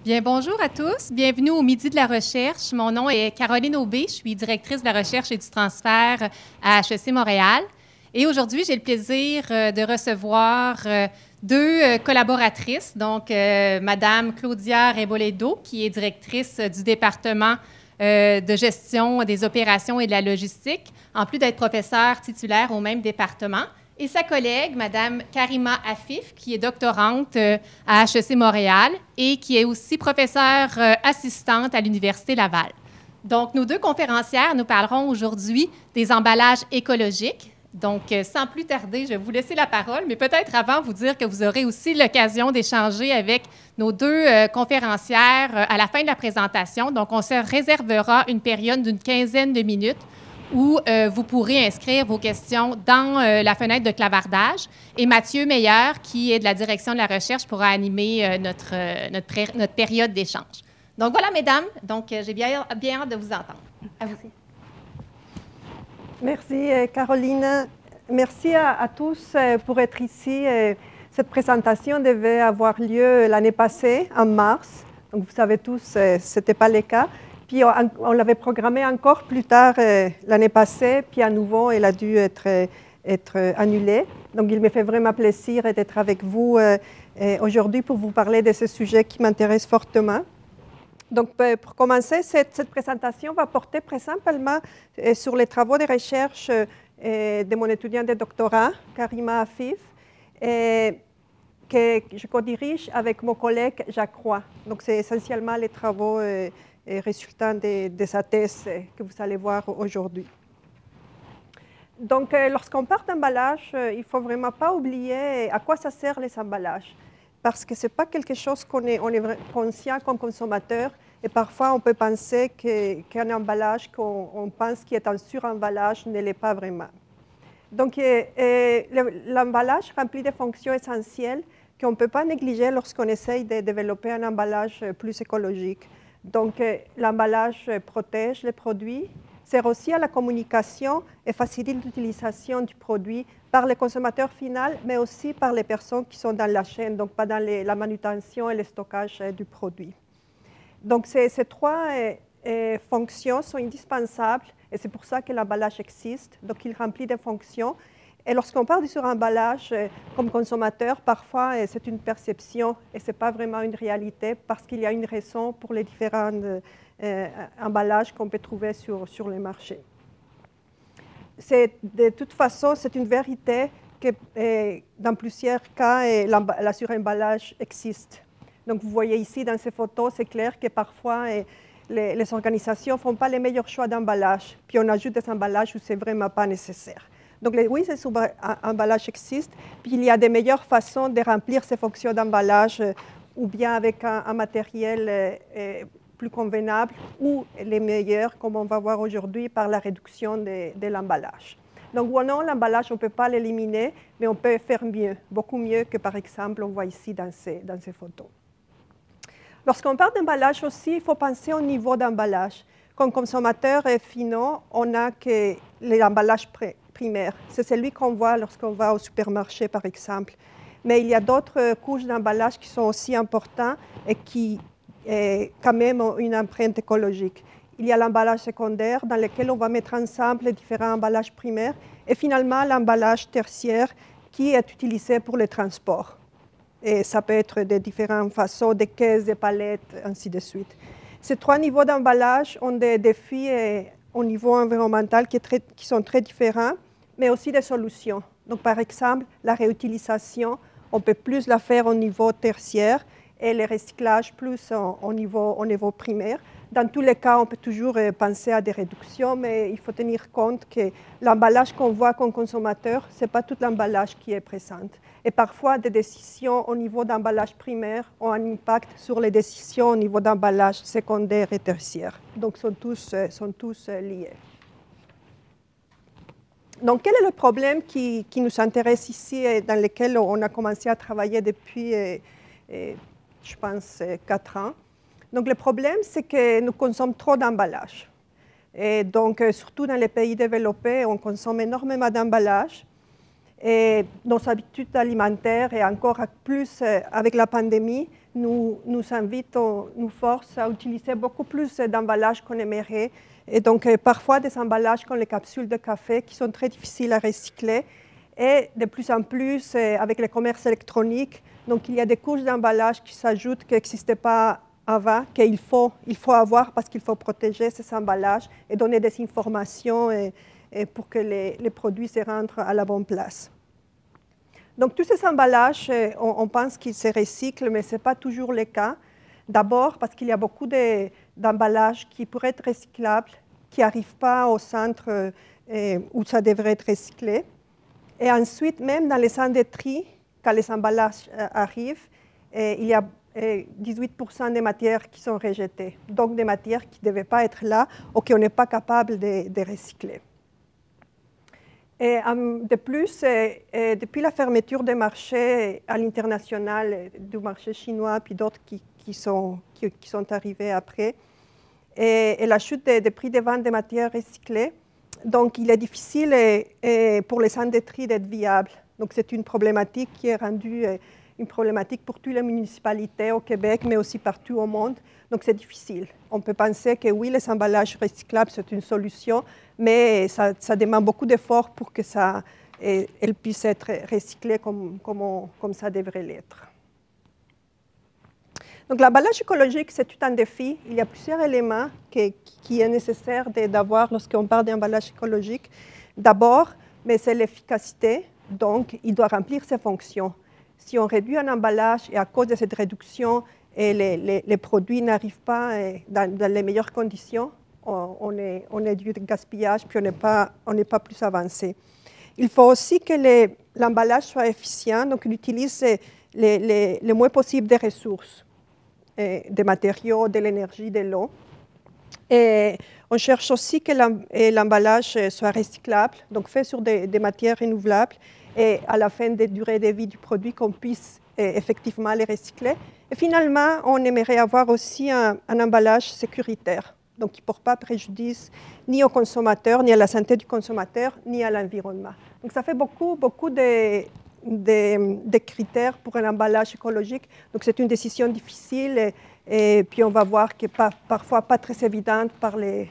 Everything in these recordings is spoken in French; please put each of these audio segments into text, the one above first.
Bien, bonjour à tous. Bienvenue au Midi de la recherche. Mon nom est Caroline Aubé. Je suis directrice de la recherche et du transfert à HEC Montréal. Et aujourd'hui, j'ai le plaisir de recevoir deux collaboratrices. Donc, Madame Claudia Reboledo, qui est directrice du département de gestion des opérations et de la logistique, en plus d'être professeure titulaire au même département. Et sa collègue, Mme Karima Afif, qui est doctorante à HEC Montréal et qui est aussi professeure assistante à l'Université Laval. Donc, nos deux conférencières nous parleront aujourd'hui des emballages écologiques. Donc, sans plus tarder, je vais vous laisser la parole, mais peut-être avant vous dire que vous aurez aussi l'occasion d'échanger avec nos deux conférencières à la fin de la présentation. Donc, on se réservera une période d'une quinzaine de minutes où vous pourrez inscrire vos questions dans la fenêtre de clavardage. Et Mathieu Meilleur, qui est de la direction de la recherche, pourra animer notre période d'échange. Donc voilà, mesdames. Donc, j'ai bien hâte de vous entendre. À vous. Merci, Caroline. Merci à tous pour être ici. Cette présentation devait avoir lieu l'année passée, en mars. Donc, vous savez tous, ce n'était pas le cas. Puis on l'avait programmé encore plus tard l'année passée, puis à nouveau, elle a dû être annulée. Donc, il me fait vraiment plaisir d'être avec vous aujourd'hui pour vous parler de ce sujet qui m'intéresse fortement. Donc, pour commencer, cette présentation va porter principalement sur les travaux de recherche de mon étudiant de doctorat, Karima Afif, que je co-dirige avec mon collègue Jacques Roy. Donc, c'est essentiellement les travaux résultant de sa thèse que vous allez voir aujourd'hui. Donc, lorsqu'on parle d'emballage, il ne faut vraiment pas oublier à quoi ça sert les emballages, parce que ce n'est pas quelque chose qu'on est conscient comme consommateur, et parfois on peut penser qu'un emballage qu'on pense qui est un suremballage ne l'est pas vraiment. Donc, l'emballage remplit des fonctions essentielles qu'on ne peut pas négliger lorsqu'on essaye de développer un emballage plus écologique. Donc, l'emballage protège les produits, sert aussi à la communication et facilite l'utilisation du produit par les consommateurs finaux, mais aussi par les personnes qui sont dans la chaîne, donc pas dans la manutention et le stockage du produit. Donc, ces trois fonctions sont indispensables et c'est pour ça que l'emballage existe. Donc, il remplit des fonctions. Et lorsqu'on parle du suremballage comme consommateur, parfois c'est une perception et ce n'est pas vraiment une réalité parce qu'il y a une raison pour les différents emballages qu'on peut trouver sur le marché. De toute façon, c'est une vérité que dans plusieurs cas, la suremballage existe. Donc vous voyez ici dans ces photos, c'est clair que parfois les organisations ne font pas les meilleurs choix d'emballage, puis on ajoute des emballages où ce n'est vraiment pas nécessaire. Donc, oui, ces emballages existent, puis il y a des meilleures façons de remplir ces fonctions d'emballage, ou bien avec un matériel plus convenable, ou les meilleurs, comme on va voir aujourd'hui, par la réduction de l'emballage. Donc, non, l'emballage, on ne peut pas l'éliminer, mais on peut faire mieux, beaucoup mieux que, par exemple, on voit ici dans ces photos. Lorsqu'on parle d'emballage aussi, il faut penser au niveau d'emballage. Comme consommateur finaux, on a que l'emballage primaire. C'est celui qu'on voit lorsqu'on va au supermarché, par exemple. Mais il y a d'autres couches d'emballage qui sont aussi importantes et qui quand même ont une empreinte écologique. Il y a l'emballage secondaire dans lequel on va mettre ensemble les différents emballages primaires et finalement l'emballage tertiaire qui est utilisé pour le transport. Et ça peut être de différentes façons, des caisses, des palettes, ainsi de suite. Ces trois niveaux d'emballage ont des défis au niveau environnemental qui sont très différents, mais aussi des solutions. Donc, par exemple, la réutilisation, on peut plus la faire au niveau tertiaire et le recyclage plus au niveau primaire. Dans tous les cas, on peut toujours penser à des réductions, mais il faut tenir compte que l'emballage qu'on voit comme consommateur, ce n'est pas tout l'emballage qui est présent. Et parfois, des décisions au niveau d'emballage primaire ont un impact sur les décisions au niveau d'emballage secondaire et tertiaire. Donc, sont tous liés. Donc, quel est le problème qui nous intéresse ici et dans lequel on a commencé à travailler depuis, je pense, 4 ans? Donc, le problème, c'est que nous consommons trop d'emballage. Et donc, surtout dans les pays développés, on consomme énormément d'emballage. Et nos habitudes alimentaires, et encore plus avec la pandémie, nous forcent à utiliser beaucoup plus d'emballages qu'on aimerait. Et donc, parfois, des emballages comme les capsules de café qui sont très difficiles à recycler. Et de plus en plus, avec le commerce électronique, donc il y a des couches d'emballage qui s'ajoutent qui n'existaient pas avant, qu'il faut avoir parce qu'il faut protéger ces emballages et donner des informations et pour que les produits se rentrent à la bonne place. Donc, tous ces emballages, on pense qu'ils se recyclent, mais ce n'est pas toujours le cas. D'abord, parce qu'il y a beaucoup d'emballages qui pourraient être recyclables, qui n'arrivent pas au centre où ça devrait être recyclé. Et ensuite, même dans les centres de tri, quand les emballages arrivent, il y a 18% des matières qui sont rejetées, donc des matières qui ne devaient pas être là ou qu'on n'est pas capable de recycler. Et de plus, depuis la fermeture des marchés à l'international, du marché chinois, puis d'autres qui sont arrivés après, et la chute des prix de vente des matières recyclées, donc il est difficile pour les centres de tri d'être viables. Donc c'est une problématique qui est rendue une problématique pour toutes les municipalités au Québec, mais aussi partout au monde. Donc c'est difficile. On peut penser que oui, les emballages recyclables, c'est une solution, mais ça demande beaucoup d'efforts pour que elles puissent être recyclées comme ça devrait l'être. Donc l'emballage écologique, c'est tout un défi. Il y a plusieurs éléments qui est nécessaire d'avoir lorsqu'on parle d'emballage écologique. D'abord, mais c'est l'efficacité, donc il doit remplir ses fonctions. Si on réduit un emballage et à cause de cette réduction, les produits n'arrivent pas dans les meilleures conditions, on est du gaspillage, puis on n'est pas plus avancé. Il faut aussi que l'emballage soit efficient, donc il utilise le moins possible de ressources, des matériaux, de l'énergie, de l'eau. Et on cherche aussi que l'emballage soit recyclable, donc fait sur des matières renouvelables, et à la fin des durées de vie du produit, qu'on puisse effectivement les recycler. Et finalement, on aimerait avoir aussi un emballage sécuritaire, donc qui ne porte pas préjudice ni au consommateur, ni à la santé du consommateur, ni à l'environnement. Donc ça fait beaucoup de critères pour un emballage écologique. Donc c'est une décision difficile et puis on va voir que parfois pas très évidente par les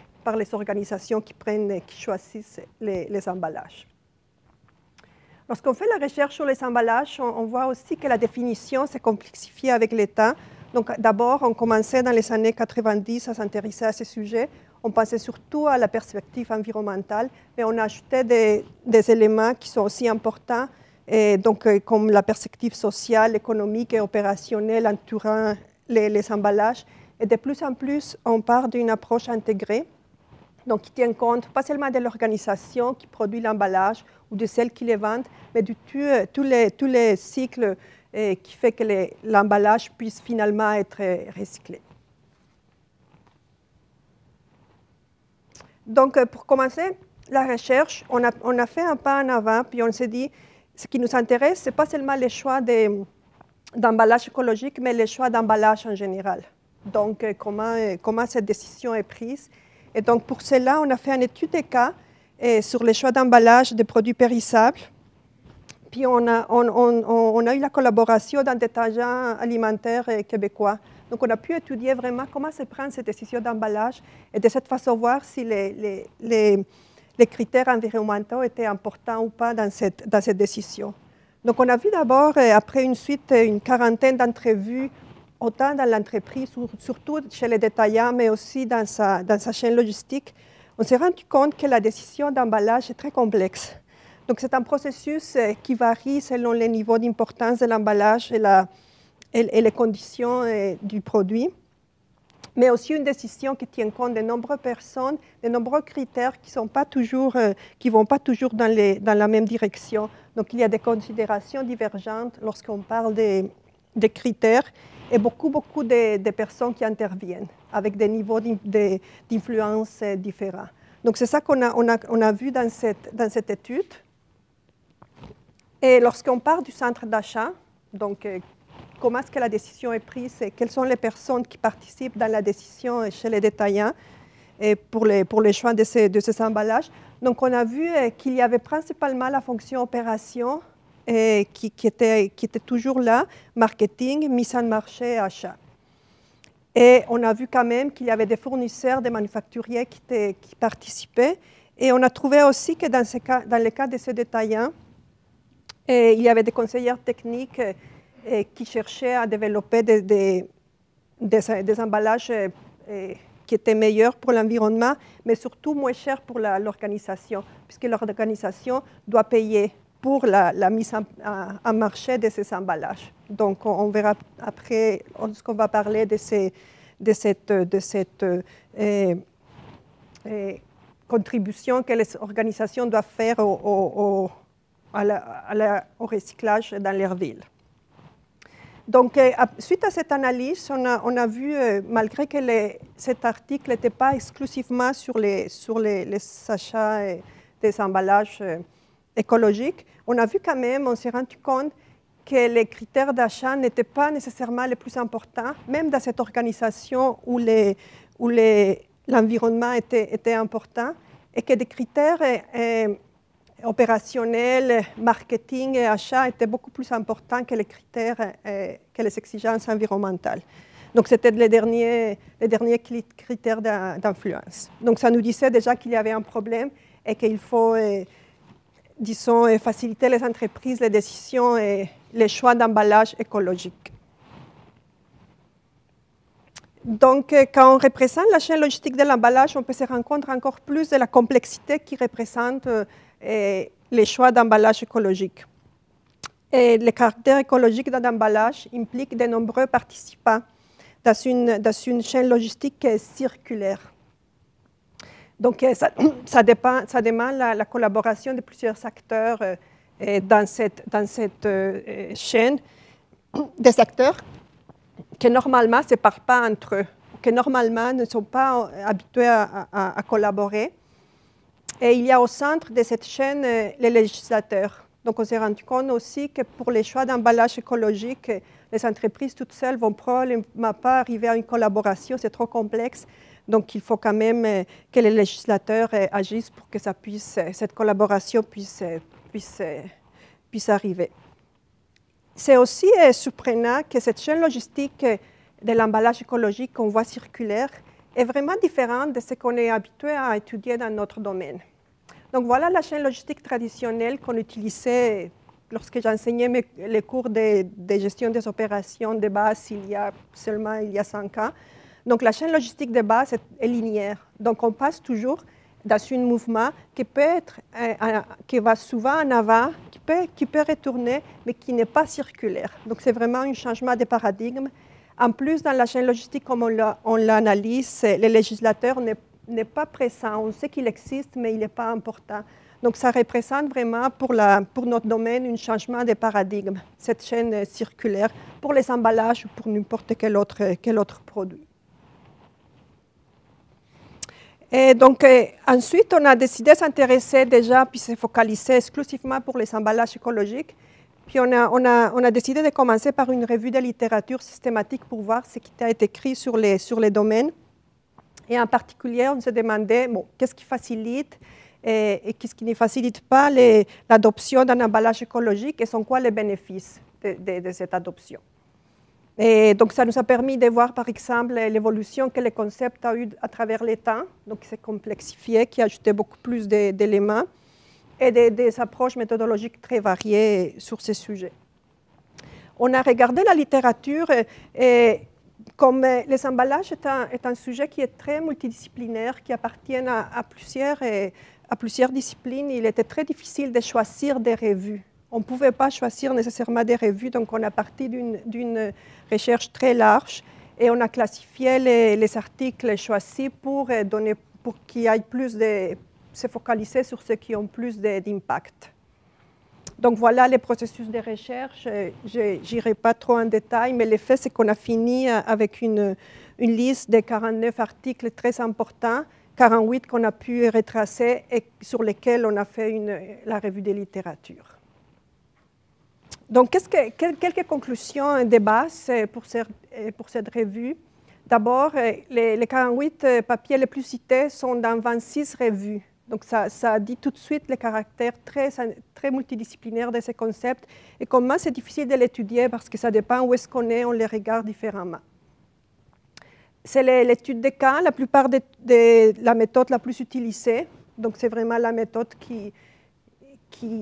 organisations qui choisissent les emballages. Lorsqu'on fait la recherche sur les emballages, on voit aussi que la définition s'est complexifiée avec le temps. Donc d'abord, on commençait dans les années 90 à s'intéresser à ce sujet. On pensait surtout à la perspective environnementale, mais on a ajouté des éléments qui sont aussi importants, comme la perspective sociale, économique et opérationnelle entourant les emballages. Et de plus en plus, on part d'une approche intégrée, donc qui tient compte pas seulement de l'organisation qui produit l'emballage ou de celle qui les vend, mais de tous les cycles qui fait que l'emballage puisse finalement être recyclé. Donc, pour commencer la recherche, on a fait un pas en avant, puis on s'est dit, ce qui nous intéresse, ce n'est pas seulement les choix d'emballage écologique, mais les choix d'emballage en général. Donc, comment cette décision est prise. Et donc, pour cela, on a fait une étude de cas sur les choix d'emballage des produits périssables. Puis, on a eu la collaboration d'un détaillant alimentaire québécois. Donc, on a pu étudier vraiment comment se prend cette décision d'emballage et de cette façon voir si les critères environnementaux étaient importants ou pas dans cette décision. Donc, on a vu d'abord, après une quarantaine d'entrevues, autant dans l'entreprise, surtout chez les détaillants, mais aussi dans sa chaîne logistique, on s'est rendu compte que la décision d'emballage est très complexe. Donc, c'est un processus qui varie selon les niveaux d'importance de l'emballage et les conditions du produit, mais aussi une décision qui tient compte de nombreuses personnes, de nombreux critères qui ne vont pas toujours dans la même direction. Donc, il y a des considérations divergentes lorsqu'on parle des critères et beaucoup de personnes qui interviennent avec des niveaux d'influence différents. Donc, c'est ça qu'on a vu dans cette étude. Et lorsqu'on part du centre d'achat, donc comment est-ce que la décision est prise et quelles sont les personnes qui participent dans la décision chez les détaillants, pour les choix de ces emballages. Donc, on a vu qu'il y avait principalement la fonction opération qui était toujours là, marketing, mise en marché, achat. Et on a vu quand même qu'il y avait des fournisseurs, des manufacturiers qui participaient. Et on a trouvé aussi que dans le cas de ces détaillants, il y avait des conseillères techniques qui cherchaient à développer des emballages qui étaient meilleurs pour l'environnement, mais surtout moins chers pour l'organisation, puisque l'organisation doit payer pour la mise en marché de ces emballages. Donc, on verra après, lorsqu'on va parler de cette contribution que les organisations doivent faire au recyclage dans leur ville. Donc, suite à cette analyse, on a vu, malgré que cet article n'était pas exclusivement sur les achats des emballages écologiques, on a vu quand même, on s'est rendu compte que les critères d'achat n'étaient pas nécessairement les plus importants, même dans cette organisation où l'environnement était important, et que des critères opérationnels, marketing et achat étaient beaucoup plus importants que les critères, que les exigences environnementales. Donc, c'était les derniers critères d'influence. Donc, ça nous disait déjà qu'il y avait un problème et qu'il faut, disons, faciliter les entreprises, les décisions et les choix d'emballage écologique. Donc, quand on représente la chaîne logistique de l'emballage, on peut se rendre compte encore plus de la complexité qui représente les choix d'emballage écologique. Et le caractère écologique d'un emballage implique de nombreux participants dans une chaîne logistique circulaire. Donc, ça demande la collaboration de plusieurs acteurs dans cette chaîne, des acteurs qui normalement ne se parlent pas entre eux, qui normalement ne sont pas habitués à collaborer. Et il y a au centre de cette chaîne les législateurs. Donc, on s'est rendu compte aussi que pour les choix d'emballage écologique, les entreprises toutes seules ne vont probablement pas arriver à une collaboration, c'est trop complexe. Donc, il faut quand même que les législateurs agissent pour que cette collaboration puisse arriver. C'est aussi surprenant que cette chaîne logistique de l'emballage écologique qu'on voit circulaire est vraiment différente de ce qu'on est habitué à étudier dans notre domaine. Donc, voilà la chaîne logistique traditionnelle qu'on utilisait lorsque j'enseignais les cours de gestion des opérations de base il y a 5 ans. Donc, la chaîne logistique de base est linéaire. Donc, on passe toujours dans un mouvement qui va souvent en avant, qui peut retourner, mais qui n'est pas circulaire. Donc, c'est vraiment un changement de paradigme. En plus, dans la chaîne logistique, comme on l'analyse, le législateur n'est pas présent. On sait qu'il existe, mais il n'est pas important. Donc, ça représente vraiment pour notre domaine un changement de paradigme, cette chaîne circulaire, pour les emballages ou pour n'importe quel autre produit. Et donc, ensuite, on a décidé de s'intéresser déjà, puis se focaliser exclusivement pour les emballages écologiques. Puis, on a décidé de commencer par une revue de littérature systématique pour voir ce qui a été écrit sur les domaines. Et en particulier, on se demandait qu'est-ce qui facilite et qu'est-ce qui ne facilite pas l'adoption d'un emballage écologique et sont quoi les bénéfices de cette adoption. Et donc, ça nous a permis de voir, par exemple, l'évolution que le concept a eu à travers les temps. Donc, c'est complexifié, qui a ajouté beaucoup plus d'éléments et des approches méthodologiques très variées sur ces sujets. On a regardé la littérature et comme les emballages est un sujet qui est très multidisciplinaire, qui appartient à plusieurs disciplines, il était très difficile de choisir des revues. On ne pouvait pas choisir nécessairement des revues, donc on a parti d'une recherche très large et on a classifié les articles choisis pour qu'il y ait plus se focaliser sur ceux qui ont plus d'impact. Donc voilà les processus de recherche. Je n'irai pas trop en détail, mais le fait, c'est qu'on a fini avec une liste de 49 articles très importants, 48 qu'on a pu retracer et sur lesquels on a fait la revue de littérature. Donc, quelques conclusions de base pour cette revue D'abord, les 48 papiers les plus cités sont dans 26 revues. Donc, ça dit tout de suite le caractère très multidisciplinaire de ces concepts et comment c'est difficile de l'étudier parce que ça dépend où est-ce qu'on est, on les regarde différemment. C'est l'étude des cas, la plupart de la méthode la plus utilisée. Donc, c'est vraiment la méthode qui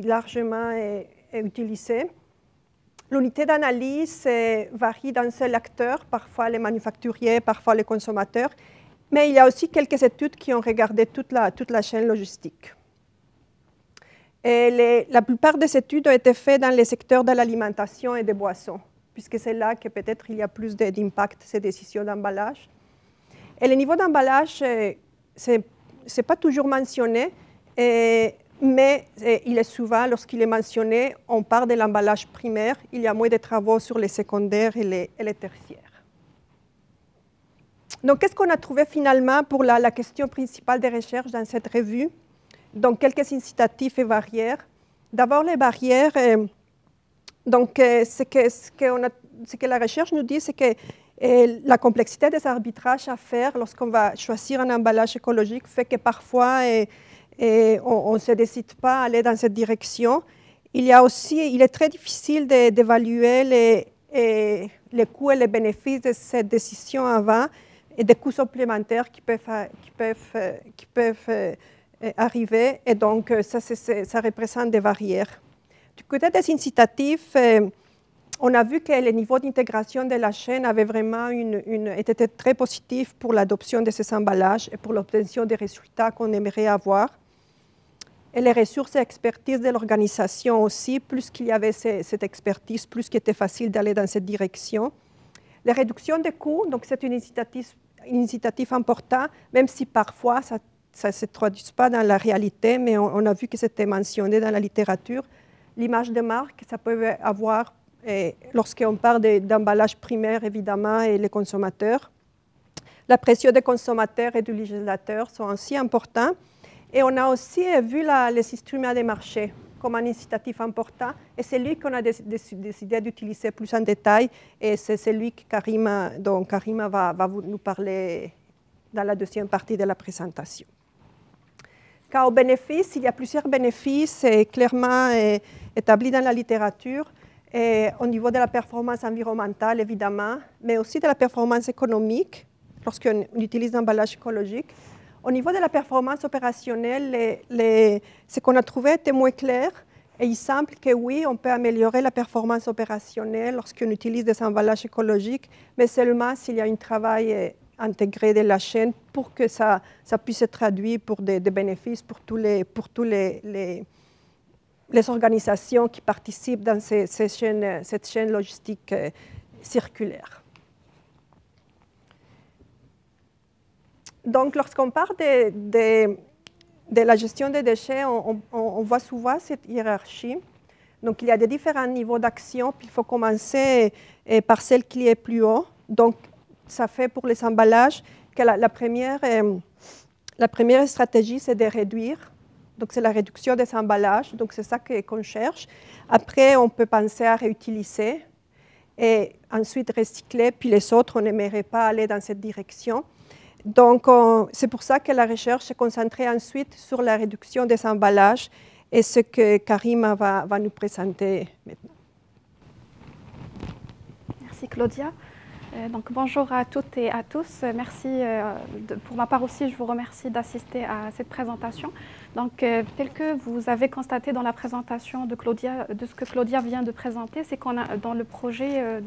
largement est utilisée. L'unité d'analyse varie d'un seul acteur, parfois les manufacturiers, parfois les consommateurs. Mais il y a aussi quelques études qui ont regardé toute la chaîne logistique. Et la plupart des études ont été faites dans les secteurs de l'alimentation et des boissons, puisque c'est là que peut-être il y a plus d'impact ces décisions d'emballage. Et le niveau d'emballage, ce n'est pas toujours mentionné, mais il est souvent, lorsqu'il est mentionné, on part de l'emballage primaire. Il y a moins de travaux sur les secondaires et les tertiaires. Donc, qu'est-ce qu'on a trouvé finalement pour la question principale des recherches dans cette revue? Donc, quelques incitatifs et barrières. D'abord, les barrières. Donc, ce que la recherche nous dit, c'est que la complexité des arbitrages à faire lorsqu'on va choisir un emballage écologique fait que parfois on ne se décide pas à aller dans cette direction. Il est très difficile d'évaluer les coûts et les bénéfices de cette décision avant et des coûts supplémentaires qui peuvent arriver. Et donc, ça représente des barrières. Du côté des incitatifs, on a vu que le niveau d'intégration de la chaîne avait vraiment était très positif pour l'adoption de ces emballages et pour l'obtention des résultats qu'on aimerait avoir. Et les ressources et expertise de l'organisation aussi, plus qu'il y avait cette expertise, plus qu'il était facile d'aller dans cette direction. La réduction des coûts, donc c'est une incitatif important, même si parfois ça ne se traduit pas dans la réalité, mais on a vu que c'était mentionné dans la littérature. L'image de marque, ça peut avoir, lorsqu'on parle d'emballage primaire, évidemment, et les consommateurs. La pression des consommateurs et du législateur sont aussi importants. Et on a aussi vu les instruments des marchés comme un incitatif important. Et c'est lui qu'on a décidé d'utiliser plus en détail. Et c'est celui dont Karima va nous parler dans la deuxième partie de la présentation. Quant aux bénéfices, il y a plusieurs bénéfices clairement établis dans la littérature. Et au niveau de la performance environnementale, évidemment, mais aussi de la performance économique, lorsqu'on utilise l'emballage écologique. Au niveau de la performance opérationnelle, ce qu'on a trouvé était moins clair. Et il semble que oui, on peut améliorer la performance opérationnelle lorsqu'on utilise des emballages écologiques, mais seulement s'il y a un travail intégré de la chaîne pour que ça puisse se traduire pour des bénéfices pour tous les organisations qui participent dans cette chaîne logistique circulaire. Donc, lorsqu'on parle de la gestion des déchets, on voit souvent cette hiérarchie. Donc, il y a des différents niveaux d'action, puis il faut commencer par celle qui est plus haut. Donc, ça fait pour les emballages que la première stratégie, c'est de réduire. Donc, c'est la réduction des emballages. Donc, c'est ça qu'on cherche. Après, on peut penser à réutiliser et ensuite recycler. Puis les autres, on n'aimerait pas aller dans cette direction. Donc, c'est pour ça que la recherche s'est concentrée ensuite sur la réduction des emballages et ce que Karima va nous présenter maintenant. Merci Claudia. Donc, bonjour à toutes et à tous. Merci. Pour ma part aussi, je vous remercie d'assister à cette présentation. Donc, tel que vous avez constaté dans la présentation de ce que Claudia vient de présenter, c'est qu'on a dans le projet,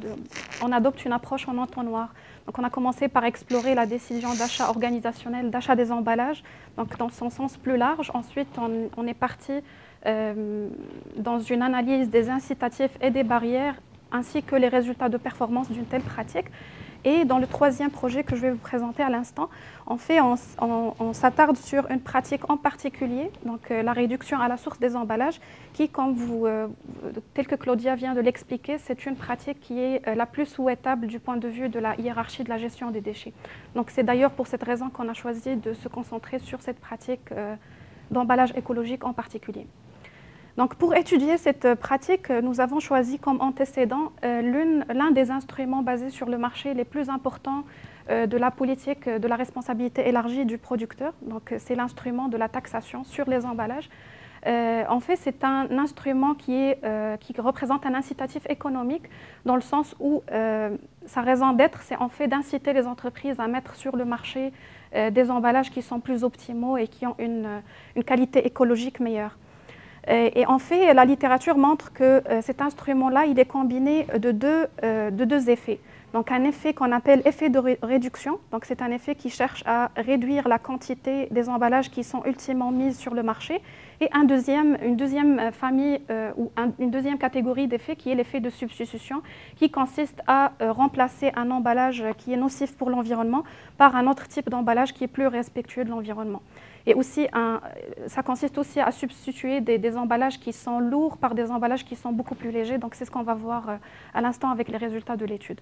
on adopte une approche en entonnoir. Donc, on a commencé par explorer la décision d'achat organisationnel, d'achat des emballages, donc dans son sens plus large. Ensuite, on est parti dans une analyse des incitatifs et des barrières, ainsi que les résultats de performance d'une telle pratique. Et dans le troisième projet que je vais vous présenter à l'instant, on s'attarde sur une pratique en particulier, donc la réduction à la source des emballages, qui, tel que Claudia vient de l'expliquer, c'est une pratique qui est la plus souhaitable du point de vue de la hiérarchie de la gestion des déchets. Donc c'est d'ailleurs pour cette raison qu'on a choisi de se concentrer sur cette pratique d'emballage écologique en particulier. Donc, pour étudier cette pratique, nous avons choisi comme antécédent l'un des instruments basés sur le marché les plus importants de la politique de la responsabilité élargie du producteur. Donc, c'est l'instrument de la taxation sur les emballages. En fait, c'est un instrument qui représente un incitatif économique dans le sens où sa raison d'être, c'est en fait d'inciter les entreprises à mettre sur le marché des emballages qui sont plus optimaux et qui ont une qualité écologique meilleure. Et en fait, la littérature montre que cet instrument-là, il est combiné de deux effets. Donc un effet qu'on appelle effet de réduction, donc c'est un effet qui cherche à réduire la quantité des emballages qui sont ultimement mis sur le marché, et une deuxième famille ou une deuxième catégorie d'effets qui est l'effet de substitution, qui consiste à remplacer un emballage qui est nocif pour l'environnement par un autre type d'emballage qui est plus respectueux de l'environnement. Et aussi, ça consiste aussi à substituer des emballages qui sont lourds par des emballages qui sont beaucoup plus légers. Donc, c'est ce qu'on va voir à l'instant avec les résultats de l'étude.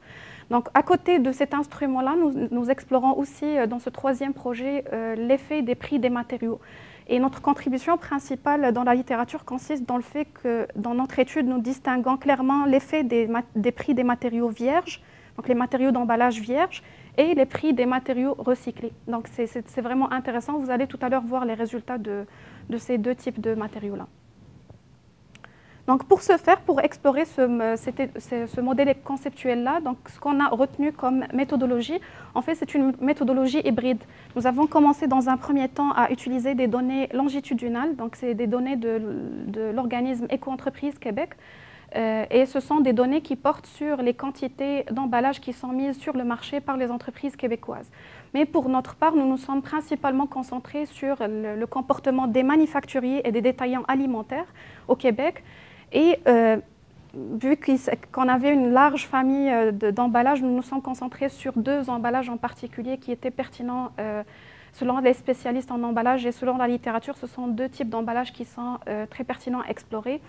Donc, à côté de cet instrument-là, nous explorons aussi dans ce troisième projet l'effet des prix des matériaux. Et notre contribution principale dans la littérature consiste dans le fait que dans notre étude, nous distinguons clairement l'effet des prix des matériaux vierges, donc les matériaux d'emballage vierges, et les prix des matériaux recyclés. Donc c'est vraiment intéressant. Vous allez tout à l'heure voir les résultats de ces deux types de matériaux-là. Donc pour ce faire, pour explorer ce modèle conceptuel-là, donc ce qu'on a retenu comme méthodologie, en fait c'est une méthodologie hybride. Nous avons commencé dans un premier temps à utiliser des données longitudinales, donc c'est des données de l'organisme Éco-entreprise Québec, et ce sont des données qui portent sur les quantités d'emballages qui sont mises sur le marché par les entreprises québécoises. Mais pour notre part, nous nous sommes principalement concentrés sur le comportement des manufacturiers et des détaillants alimentaires au Québec. Et vu qu'on avait une large famille d'emballages, nous nous sommes concentrés sur deux emballages en particulier qui étaient pertinents selon les spécialistes en emballage et selon la littérature. Ce sont deux types d'emballages qui sont très pertinents à explorer.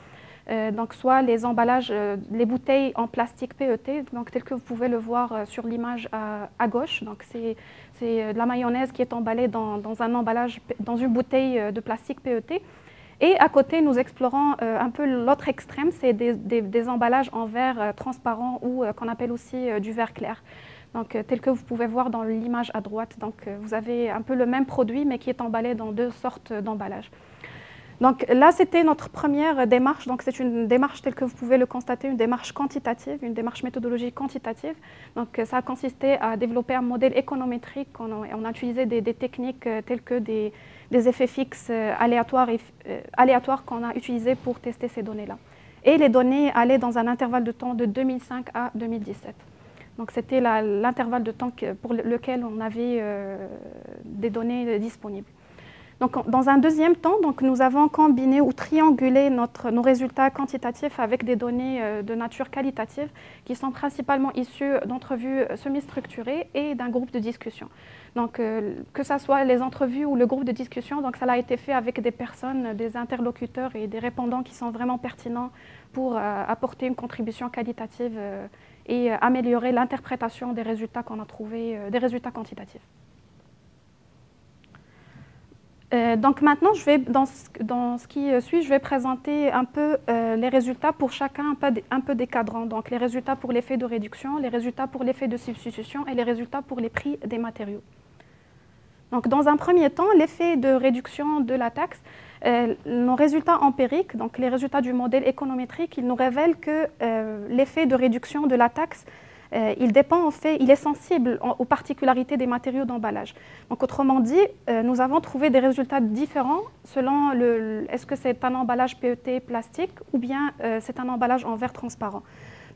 Donc soit les emballages, les bouteilles en plastique PET, donc tel que vous pouvez le voir sur l'image à gauche. Donc c'est de la mayonnaise qui est emballée dans un emballage, dans une bouteille de plastique PET. Et à côté, nous explorons un peu l'autre extrême, c'est des emballages en verre transparent ou qu'on appelle aussi du verre clair. Donc tel que vous pouvez voir dans l'image à droite. Donc vous avez un peu le même produit mais qui est emballé dans deux sortes d'emballages. Donc là, c'était notre première démarche. Donc c'est une démarche telle que vous pouvez le constater, une démarche quantitative, une démarche méthodologique quantitative. Donc ça a consisté à développer un modèle économétrique. On a utilisé des techniques telles que des effets fixes aléatoires qu'on a utilisés pour tester ces données-là. Et les données allaient dans un intervalle de temps de 2005 à 2017. Donc c'était l'intervalle de temps pour lequel on avait des données disponibles. Donc, dans un deuxième temps, donc, nous avons combiné ou triangulé nos résultats quantitatifs avec des données de nature qualitative qui sont principalement issues d'entrevues semi-structurées et d'un groupe de discussion. Donc, que ce soit les entrevues ou le groupe de discussion, donc, ça a été fait avec des personnes, des interlocuteurs et des répondants qui sont vraiment pertinents pour apporter une contribution qualitative et améliorer l'interprétation des résultats qu'on a trouvés, des résultats quantitatifs. Donc maintenant, dans ce qui suit, je vais présenter un peu les résultats pour chacun un peu des cadrans. Donc les résultats pour l'effet de réduction, les résultats pour l'effet de substitution et les résultats pour les prix des matériaux. Donc dans un premier temps, l'effet de réduction de la taxe, nos résultats empiriques, donc les résultats du modèle économétrique, ils nous révèlent que l'effet de réduction de la taxe il dépend en fait, il est sensible aux particularités des matériaux d'emballage. Donc autrement dit, nous avons trouvé des résultats différents selon est-ce que c'est un emballage PET plastique ou bien c'est un emballage en verre transparent.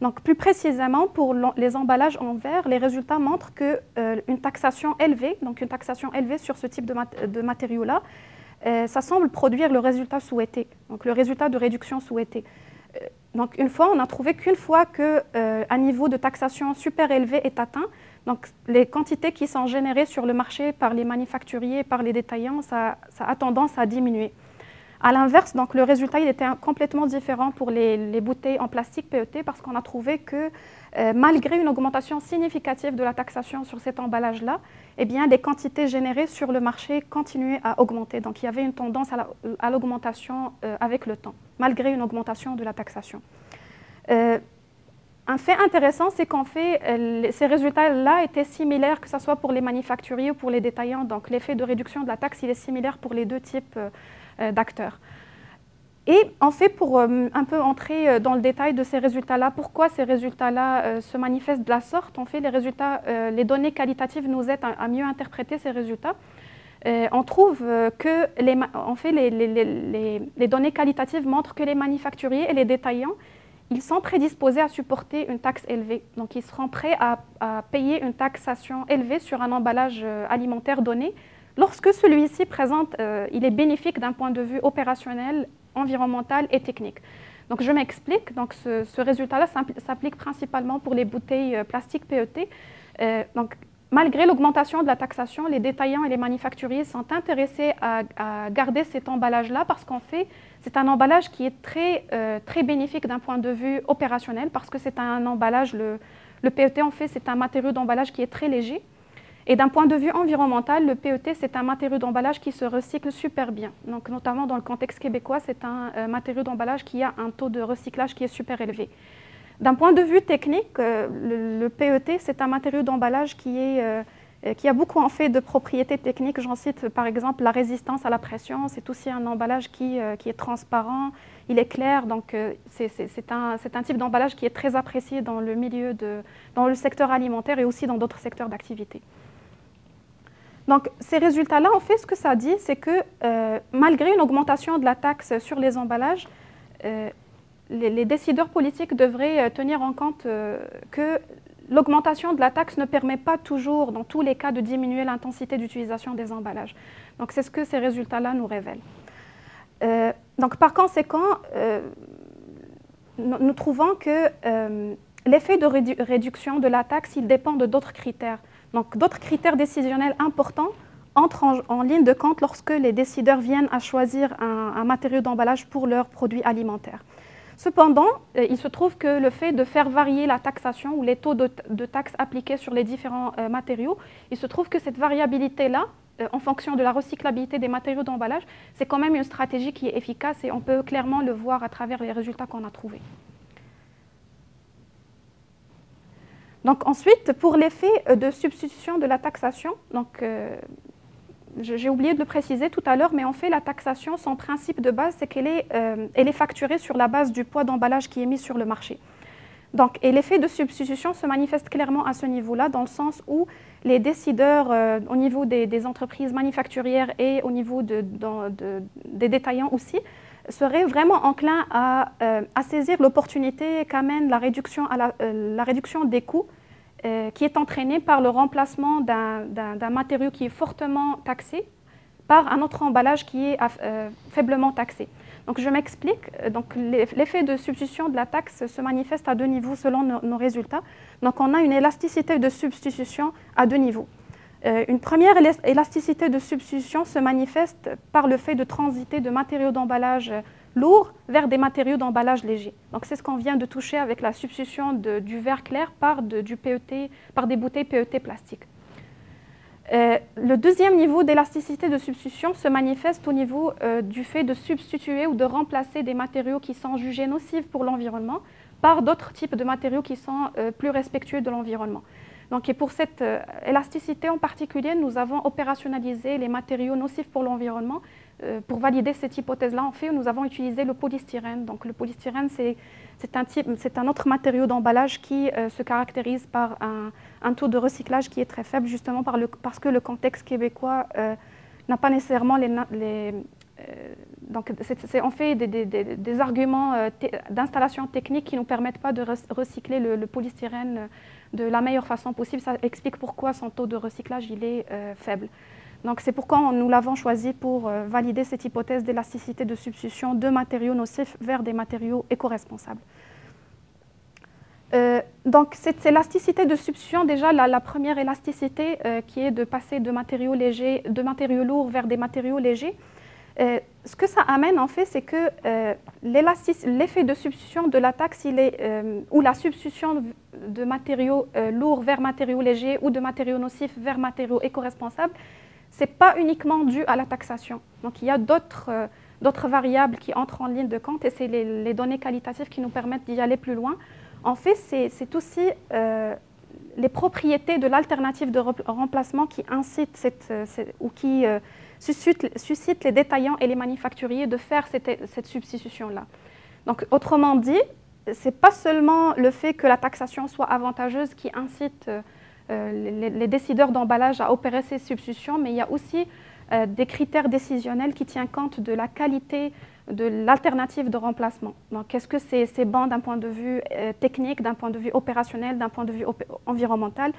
Donc plus précisément, pour les emballages en verre, les résultats montrent qu'une taxation élevée, donc une taxation élevée sur ce type de matériaux-là, ça semble produire le résultat souhaité, donc le résultat de réduction souhaité. Donc une fois, on a trouvé qu'une fois qu'un niveau de taxation super élevé est atteint, donc les quantités qui sont générées sur le marché par les manufacturiers, par les détaillants, ça a tendance à diminuer. À l'inverse, donc le résultat il était complètement différent pour les bouteilles en plastique PET parce qu'on a trouvé que malgré une augmentation significative de la taxation sur cet emballage-là, eh bien, les quantités générées sur le marché continuaient à augmenter. Donc il y avait une tendance à l'augmentation avec le temps, malgré une augmentation de la taxation. Un fait intéressant, c'est qu'en fait, ces résultats-là étaient similaires, que ce soit pour les manufacturiers ou pour les détaillants. Donc l'effet de réduction de la taxe, il est similaire pour les deux types d'acteurs. Et en fait, pour un peu entrer dans le détail de ces résultats-là, pourquoi ces résultats-là se manifestent de la sorte, en fait, les données qualitatives nous aident à mieux interpréter ces résultats. On trouve que les données qualitatives montrent que les manufacturiers et les détaillants, ils sont prédisposés à supporter une taxe élevée. Donc, ils seront prêts à payer une taxation élevée sur un emballage alimentaire donné lorsque celui-ci présente, il est bénéfique d'un point de vue opérationnel, environnemental et technique. Donc, je m'explique. Donc, ce résultat-là s'applique principalement pour les bouteilles plastiques PET. Donc, malgré l'augmentation de la taxation, les détaillants et les manufacturiers sont intéressés à garder cet emballage-là parce qu'en fait, c'est un emballage qui est très bénéfique d'un point de vue opérationnel parce que c'est un emballage, le PET en fait, c'est un matériau d'emballage qui est très léger. Et d'un point de vue environnemental, le PET, c'est un matériau d'emballage qui se recycle super bien. Donc, notamment dans le contexte québécois, c'est un matériau d'emballage qui a un taux de recyclage qui est super élevé. D'un point de vue technique, le PET, c'est un matériau d'emballage qui a beaucoup en fait de propriétés techniques. J'en cite par exemple la résistance à la pression. C'est aussi un emballage qui est transparent, il est clair. Donc c'est un type d'emballage qui est très apprécié dans le dans le secteur alimentaire et aussi dans d'autres secteurs d'activité. Donc ces résultats-là, en fait, ce que ça dit, c'est que malgré une augmentation de la taxe sur les emballages, les décideurs politiques devraient tenir en compte que l'augmentation de la taxe ne permet pas toujours, dans tous les cas, de diminuer l'intensité d'utilisation des emballages. Donc, c'est ce que ces résultats-là nous révèlent. Donc, par conséquent, nous trouvons que l'effet de réduction de la taxe, il dépend de d'autres critères. Donc, d'autres critères décisionnels importants entrent en ligne de compte lorsque les décideurs viennent à choisir un matériau d'emballage pour leurs produits alimentaires. Cependant, il se trouve que le fait de faire varier la taxation ou les taux de taxes appliqués sur les différents matériaux, il se trouve que cette variabilité-là, en fonction de la recyclabilité des matériaux d'emballage, c'est quand même une stratégie qui est efficace et on peut clairement le voir à travers les résultats qu'on a trouvés. Donc ensuite, pour l'effet de substitution de la taxation, donc, j'ai oublié de le préciser tout à l'heure, mais en fait, la taxation, son principe de base, c'est qu'elle est facturée sur la base du poids d'emballage qui est mis sur le marché. Donc, et l'effet de substitution se manifeste clairement à ce niveau-là, dans le sens où les décideurs, au niveau des entreprises manufacturières et au niveau des détaillants aussi, seraient vraiment enclins à saisir l'opportunité qu'amène la réduction des coûts qui est entraîné par le remplacement d'un matériau qui est fortement taxé par un autre emballage qui est faiblement taxé. Donc je m'explique. Donc l'effet de substitution de la taxe se manifeste à deux niveaux selon nos résultats. Donc on a une élasticité de substitution à deux niveaux. Une première élasticité de substitution se manifeste par le fait de transiter de matériaux d'emballage lourds vers des matériaux d'emballage légers. Donc c'est ce qu'on vient de toucher avec la substitution du verre clair par des bouteilles PET plastiques. Le deuxième niveau d'élasticité de substitution se manifeste au niveau du fait de substituer ou de remplacer des matériaux qui sont jugés nocifs pour l'environnement par d'autres types de matériaux qui sont plus respectueux de l'environnement. Donc, et pour cette élasticité en particulier, nous avons opérationnalisé les matériaux nocifs pour l'environnement. Pour valider cette hypothèse-là, en fait, nous avons utilisé le polystyrène. Donc, le polystyrène, c'est un autre matériau d'emballage qui se caractérise par un taux de recyclage qui est très faible, justement parce que le contexte québécois n'a pas nécessairement donc, c'est en fait des arguments d'installation technique qui ne nous permettent pas de recycler le polystyrène de la meilleure façon possible. Ça explique pourquoi son taux de recyclage il est faible. Donc, c'est pourquoi nous l'avons choisi pour valider cette hypothèse d'élasticité de substitution de matériaux nocifs vers des matériaux éco-responsables. Donc, cette élasticité de substitution, déjà la première élasticité qui est de passer de matériaux lourds vers des matériaux légers, Ce que ça amène, en fait, c'est que l'effet de substitution de la taxe, ou la substitution de matériaux lourds vers matériaux légers ou de matériaux nocifs vers matériaux éco-responsables, ce n'est pas uniquement dû à la taxation. Donc, il y a d'autres variables qui entrent en ligne de compte et c'est les données qualitatives qui nous permettent d'y aller plus loin. En fait, c'est aussi les propriétés de l'alternative de remplacement qui incitent ou qui suscitent les détaillants et les manufacturiers de faire cette substitution-là. Donc, autrement dit, ce n'est pas seulement le fait que la taxation soit avantageuse qui incite les décideurs d'emballage à opérer ces substitutions, mais il y a aussi des critères décisionnels qui tiennent compte de la qualité de l'alternative de remplacement. Donc, est-ce que c'est bon d'un point de vue technique, d'un point de vue opérationnel, d'un point de vue environnemental?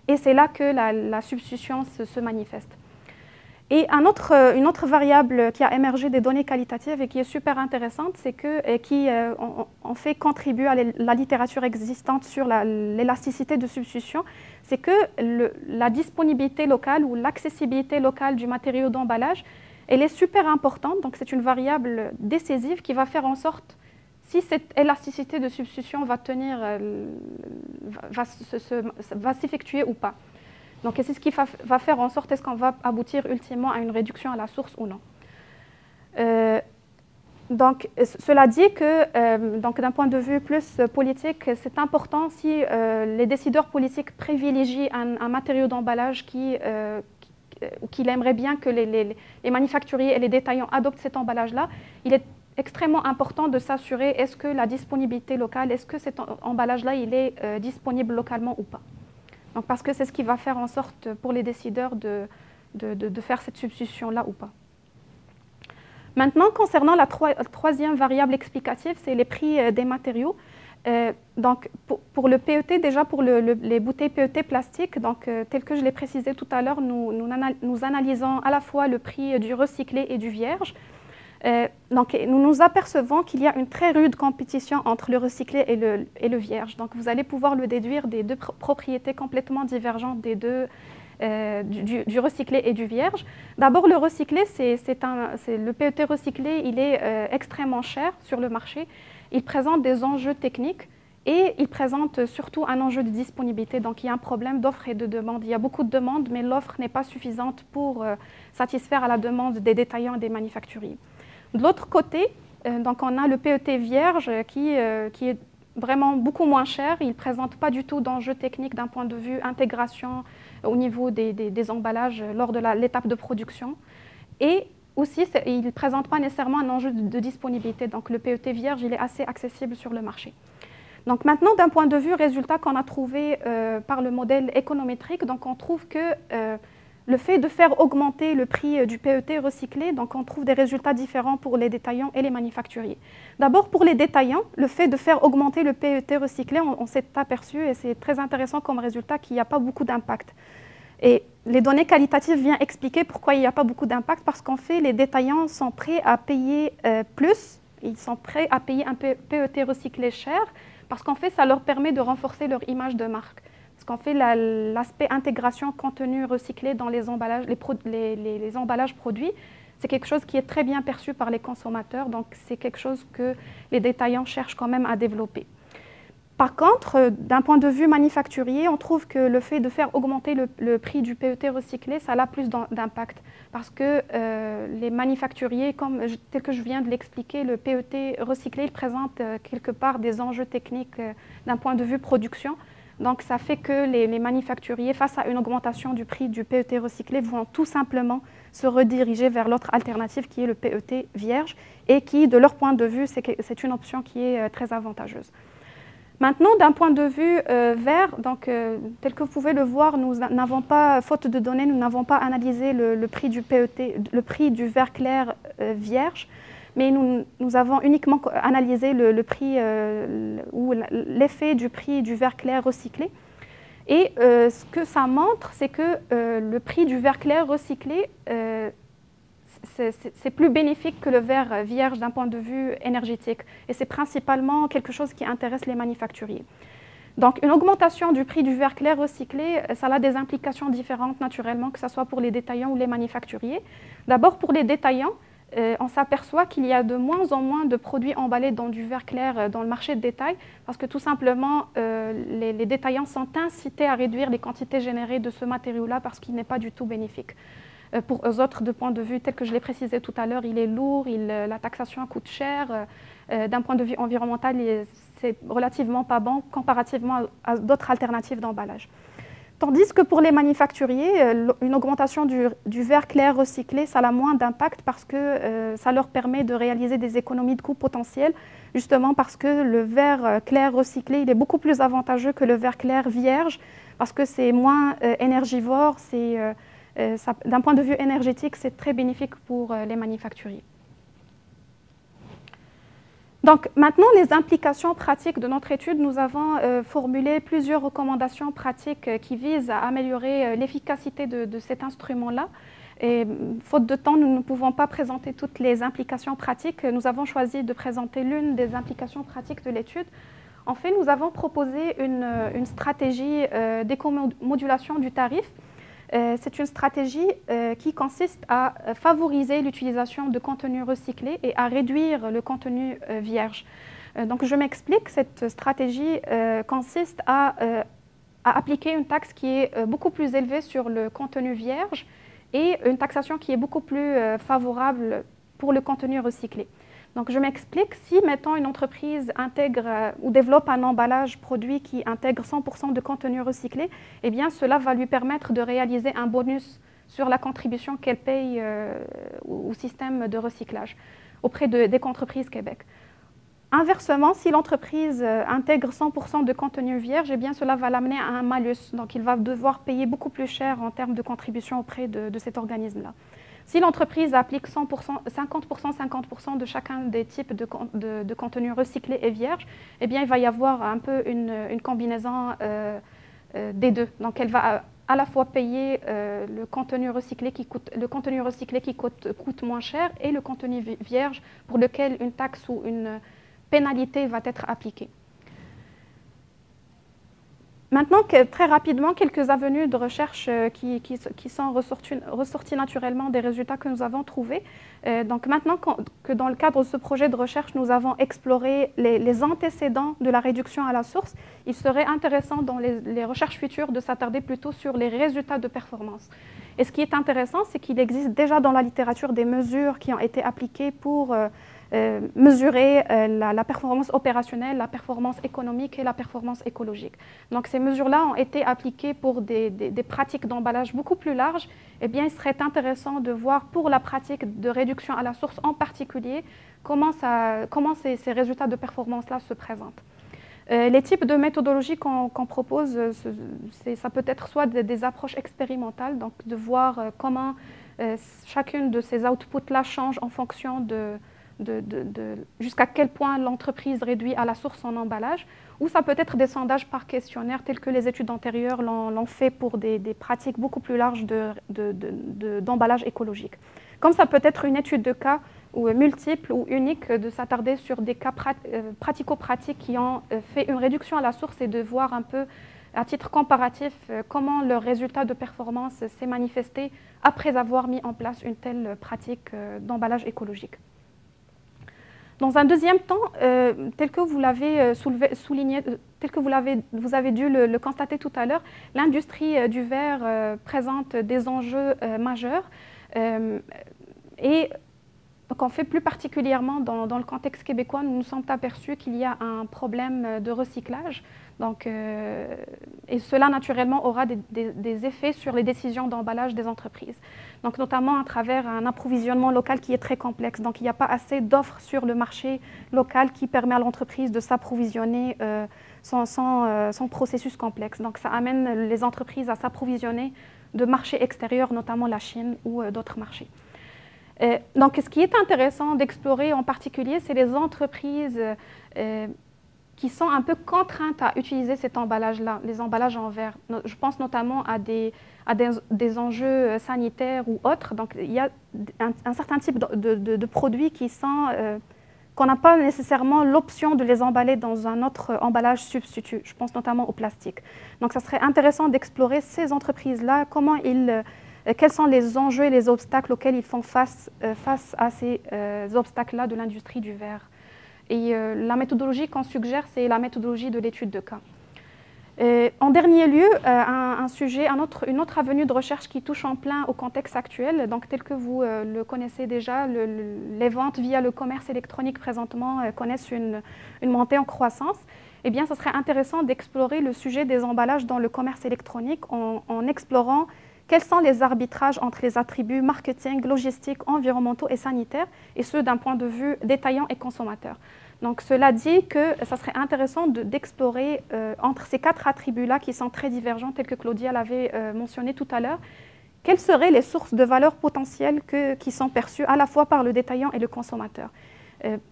Et c'est là que la substitution se manifeste. Et une autre variable qui a émergé des données qualitatives et qui est super intéressante, c'est qui en fait contribue à la littérature existante sur l'élasticité de substitution, c'est que la disponibilité locale ou l'accessibilité locale du matériau d'emballage, elle est super importante. Donc c'est une variable décisive qui va faire en sorte si cette élasticité de substitution va s'effectuer ou pas. Donc, c'est ce qui va faire en sorte est-ce qu'on va aboutir ultimement à une réduction à la source ou non. Donc, cela dit que, d'un point de vue plus politique, c'est important si les décideurs politiques privilégient un matériau d'emballage qu'il aimerait bien que les manufacturiers et les détaillants adoptent cet emballage-là, il est extrêmement important de s'assurer est-ce que la disponibilité locale, est-ce que cet emballage-là, il est disponible localement ou pas. Donc, parce que c'est ce qui va faire en sorte pour les décideurs de faire cette substitution-là ou pas. Maintenant, concernant la troisième variable explicative, c'est les prix des matériaux. Donc, pour le PET, déjà pour les bouteilles PET plastiques, donc, tel que je l'ai précisé tout à l'heure, nous analysons à la fois le prix du recyclé et du vierge. Donc, nous nous apercevons qu'il y a une très rude compétition entre le recyclé et le vierge. Donc, vous allez pouvoir le déduire des deux propriétés complètement divergentes du recyclé et du vierge. D'abord, le recyclé, le PET recyclé, il est extrêmement cher sur le marché. Il présente des enjeux techniques et il présente surtout un enjeu de disponibilité. Donc, il y a un problème d'offre et de demande. Il y a beaucoup de demandes, mais l'offre n'est pas suffisante pour satisfaire à la demande des détaillants et des manufacturiers. De l'autre côté, donc on a le PET vierge qui est vraiment beaucoup moins cher. Il ne présente pas du tout d'enjeux techniques d'un point de vue intégration au niveau des emballages lors de l'étape de production. Et aussi, il ne présente pas nécessairement un enjeu de disponibilité. Donc le PET vierge, il est assez accessible sur le marché. Donc maintenant, d'un point de vue résultat qu'on a trouvé par le modèle économétrique, donc on trouve que le fait de faire augmenter le prix du PET recyclé, donc on trouve des résultats différents pour les détaillants et les manufacturiers. D'abord, pour les détaillants, le fait de faire augmenter le PET recyclé, on s'est aperçu, et c'est très intéressant comme résultat, qu'il n'y a pas beaucoup d'impact. Et les données qualitatives viennent expliquer pourquoi il n'y a pas beaucoup d'impact, parce qu'en fait, les détaillants sont prêts à payer plus, ils sont prêts à payer un PET recyclé cher, parce qu'en fait, ça leur permet de renforcer leur image de marque. Parce qu'en fait, l'aspect intégration contenu recyclé dans les emballages, les emballages produits, c'est quelque chose qui est très bien perçu par les consommateurs. Donc, c'est quelque chose que les détaillants cherchent quand même à développer. Par contre, d'un point de vue manufacturier, on trouve que le fait de faire augmenter le prix du PET recyclé, ça a plus d'impact. Parce que les manufacturiers, tel que je viens de l'expliquer, le PET recyclé, il présente quelque part des enjeux techniques d'un point de vue production. Donc, ça fait que les manufacturiers, face à une augmentation du prix du PET recyclé, vont tout simplement se rediriger vers l'autre alternative qui est le PET vierge et qui, de leur point de vue, c'est une option qui est très avantageuse. Maintenant, d'un point de vue vert, donc, tel que vous pouvez le voir, nous n'avons pas, faute de données, nous n'avons pas analysé le prix du PET, le prix du vert clair vierge, mais nous avons uniquement analysé le prix ou l'effet du prix du vert clair recyclé. Et ce que ça montre, c'est que le prix du vert clair recyclé, c'est plus bénéfique que le vert vierge d'un point de vue énergétique. Et c'est principalement quelque chose qui intéresse les manufacturiers. Donc, une augmentation du prix du vert clair recyclé, ça a des implications différentes naturellement, que ce soit pour les détaillants ou les manufacturiers. D'abord, pour les détaillants, on s'aperçoit qu'il y a de moins en moins de produits emballés dans du verre clair dans le marché de détail, parce que tout simplement, les détaillants sont incités à réduire les quantités générées de ce matériau-là parce qu'il n'est pas du tout bénéfique. Pour eux autres, de point de vue tel que je l'ai précisé tout à l'heure, il est lourd, la taxation coûte cher. D'un point de vue environnemental, c'est relativement pas bon comparativement à d'autres alternatives d'emballage. Tandis que pour les manufacturiers, une augmentation du verre clair recyclé, ça a moins d'impact parce que ça leur permet de réaliser des économies de coûts potentielles, justement parce que le verre clair recyclé, il est beaucoup plus avantageux que le verre clair vierge, parce que c'est moins énergivore, d'un point de vue énergétique, c'est très bénéfique pour les manufacturiers. Donc maintenant, les implications pratiques de notre étude, nous avons formulé plusieurs recommandations pratiques qui visent à améliorer l'efficacité de cet instrument-là. Et faute de temps, nous ne pouvons pas présenter toutes les implications pratiques. Nous avons choisi de présenter l'une des implications pratiques de l'étude. En fait, nous avons proposé une stratégie d'éco-modulation du tarif. C'est une stratégie qui consiste à favoriser l'utilisation de contenus recyclés et à réduire le contenu vierge. Donc je m'explique, cette stratégie consiste à appliquer une taxe qui est beaucoup plus élevée sur le contenu vierge et une taxation qui est beaucoup plus favorable pour le contenu recyclé. Donc je m'explique, si mettons une entreprise intègre ou développe un emballage produit qui intègre 100% de contenu recyclé, eh bien cela va lui permettre de réaliser un bonus sur la contribution qu'elle paye au système de recyclage auprès d'Éco-entreprises Québec. Inversement, si l'entreprise intègre 100% de contenu vierge, eh bien cela va l'amener à un malus. Donc il va devoir payer beaucoup plus cher en termes de contribution auprès de cet organisme-là. Si l'entreprise applique 50%, 50% de chacun des types de contenus recyclés et vierges, eh bien, il va y avoir un peu une combinaison des deux. Donc, elle va à la fois payer le contenu recyclé qui coûte moins cher et le contenu vierge pour lequel une taxe ou une pénalité va être appliquée. Maintenant, très rapidement, quelques avenues de recherche qui sont ressorties naturellement des résultats que nous avons trouvés. Donc maintenant que dans le cadre de ce projet de recherche, nous avons exploré les antécédents de la réduction à la source, il serait intéressant dans les recherches futures de s'attarder plutôt sur les résultats de performance. Et ce qui est intéressant, c'est qu'il existe déjà dans la littérature des mesures qui ont été appliquées pour mesurer la performance opérationnelle, la performance économique et la performance écologique. Donc ces mesures-là ont été appliquées pour des pratiques d'emballage beaucoup plus larges. Eh bien, il serait intéressant de voir pour la pratique de réduction à la source en particulier comment ces résultats de performance-là se présentent. Les types de méthodologies qu'on propose, ça peut être soit des approches expérimentales, donc de voir comment chacune de ces outputs-là change en fonction jusqu'à quel point l'entreprise réduit à la source son emballage, ou ça peut être des sondages par questionnaire tels que les études antérieures l'ont fait pour des pratiques beaucoup plus larges d'emballage écologique. Comme ça peut être une étude de cas ou multiple ou unique, de s'attarder sur des cas pratico-pratiques qui ont fait une réduction à la source et de voir un peu à titre comparatif comment leur résultat de performance s'est manifesté après avoir mis en place une telle pratique d'emballage écologique. Dans un deuxième temps, tel que vous l'avez souligné, tel que vous avez dû le constater tout à l'heure, l'industrie du verre présente des enjeux majeurs. Et donc, en fait, plus particulièrement dans le contexte québécois, nous nous sommes aperçus qu'il y a un problème de recyclage. Donc, et cela, naturellement, aura des effets sur les décisions d'emballage des entreprises. Donc, notamment à travers un approvisionnement local qui est très complexe. Donc, il n'y a pas assez d'offres sur le marché local qui permet à l'entreprise de s'approvisionner sans processus complexe. Donc, ça amène les entreprises à s'approvisionner de marchés extérieurs, notamment la Chine ou d'autres marchés. Donc, ce qui est intéressant d'explorer en particulier, c'est les entreprises qui sont un peu contraintes à utiliser cet emballage-là, les emballages en verre. Je pense notamment à des enjeux sanitaires ou autres. Donc, il y a un certain type de produits qu'on n'a pas nécessairement l'option de les emballer dans un autre emballage substitut. Je pense notamment au plastique. Donc, ça serait intéressant d'explorer ces entreprises-là, comment ils quels sont les enjeux et les obstacles auxquels ils font face à ces obstacles-là de l'industrie du verre. Et la méthodologie qu'on suggère, c'est la méthodologie de l'étude de cas. En dernier lieu, une autre avenue de recherche qui touche en plein au contexte actuel, donc tel que vous le connaissez déjà, les ventes via le commerce électronique présentement connaissent une montée en croissance. Eh bien, ce serait intéressant d'explorer le sujet des emballages dans le commerce électronique en explorant quels sont les arbitrages entre les attributs marketing, logistique, environnementaux et sanitaires, et ce d'un point de vue détaillant et consommateur. Donc, cela dit que ça serait intéressant d'explorer entre ces 4 attributs-là qui sont très divergents, tels que Claudia l'avait mentionné tout à l'heure, quelles seraient les sources de valeur potentielles qui sont perçues à la fois par le détaillant et le consommateur.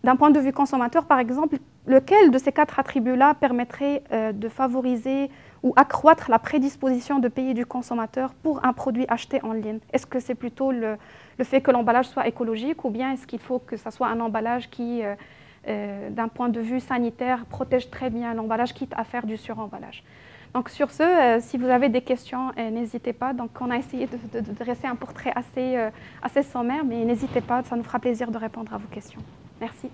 D'un point de vue consommateur, par exemple, lequel de ces 4 attributs-là permettrait de favoriser ou accroître la prédisposition de payer du consommateur pour un produit acheté en ligne? Est-ce que c'est plutôt le fait que l'emballage soit écologique, ou bien est-ce qu'il faut que ce soit un emballage qui, d'un point de vue sanitaire, protège très bien l'emballage, quitte à faire du suremballage? Donc sur ce, si vous avez des questions, n'hésitez pas. Donc on a essayé de dresser un portrait assez sommaire, mais n'hésitez pas, ça nous fera plaisir de répondre à vos questions. Merci.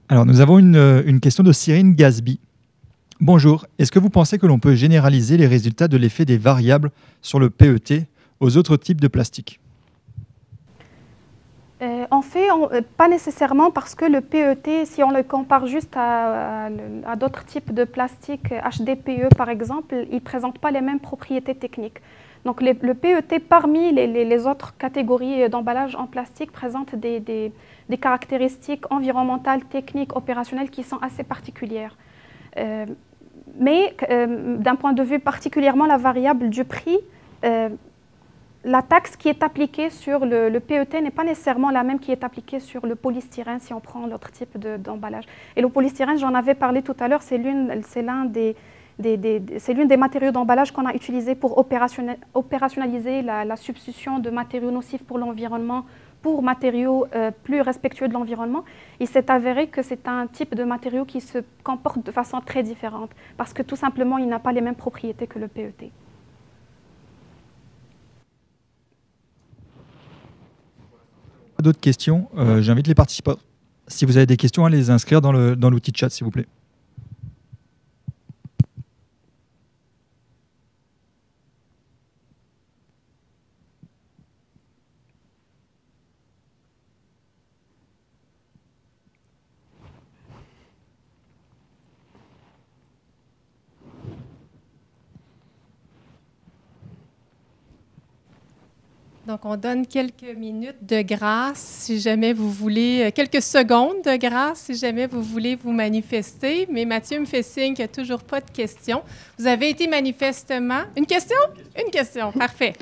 Alors, nous avons une question de Cyrine Gasby. Bonjour, est-ce que vous pensez que l'on peut généraliser les résultats de l'effet des variables sur le PET aux autres types de plastique? En fait, pas nécessairement, parce que le PET, si on le compare juste à d'autres types de plastique, HDPE par exemple, il ne présente pas les mêmes propriétés techniques. Donc le PET, parmi les autres catégories d'emballage en plastique, présente des caractéristiques environnementales, techniques, opérationnelles qui sont assez particulières. Mais d'un point de vue particulièrement la variable du prix, la taxe qui est appliquée sur le PET n'est pas nécessairement la même qui est appliquée sur le polystyrène si on prend l'autre type d'emballage. Et le polystyrène, j'en avais parlé tout à l'heure, c'est l'un des matériaux d'emballage qu'on a utilisé pour opérationnaliser la substitution de matériaux nocifs pour l'environnement pour matériaux plus respectueux de l'environnement. Il s'est avéré que c'est un type de matériau qui se comporte de façon très différente parce que tout simplement, il n'a pas les mêmes propriétés que le PET. D'autres questions? J'invite les participants, si vous avez des questions, à les inscrire dans l'outil de chat, s'il vous plaît. Donc, on donne quelques minutes de grâce si jamais vous voulez, quelques secondes de grâce si jamais vous voulez vous manifester. Mais Mathieu me fait signe qu'il n'y a toujours pas de questions. Vous avez été manifestement... Une question? Une question, parfait.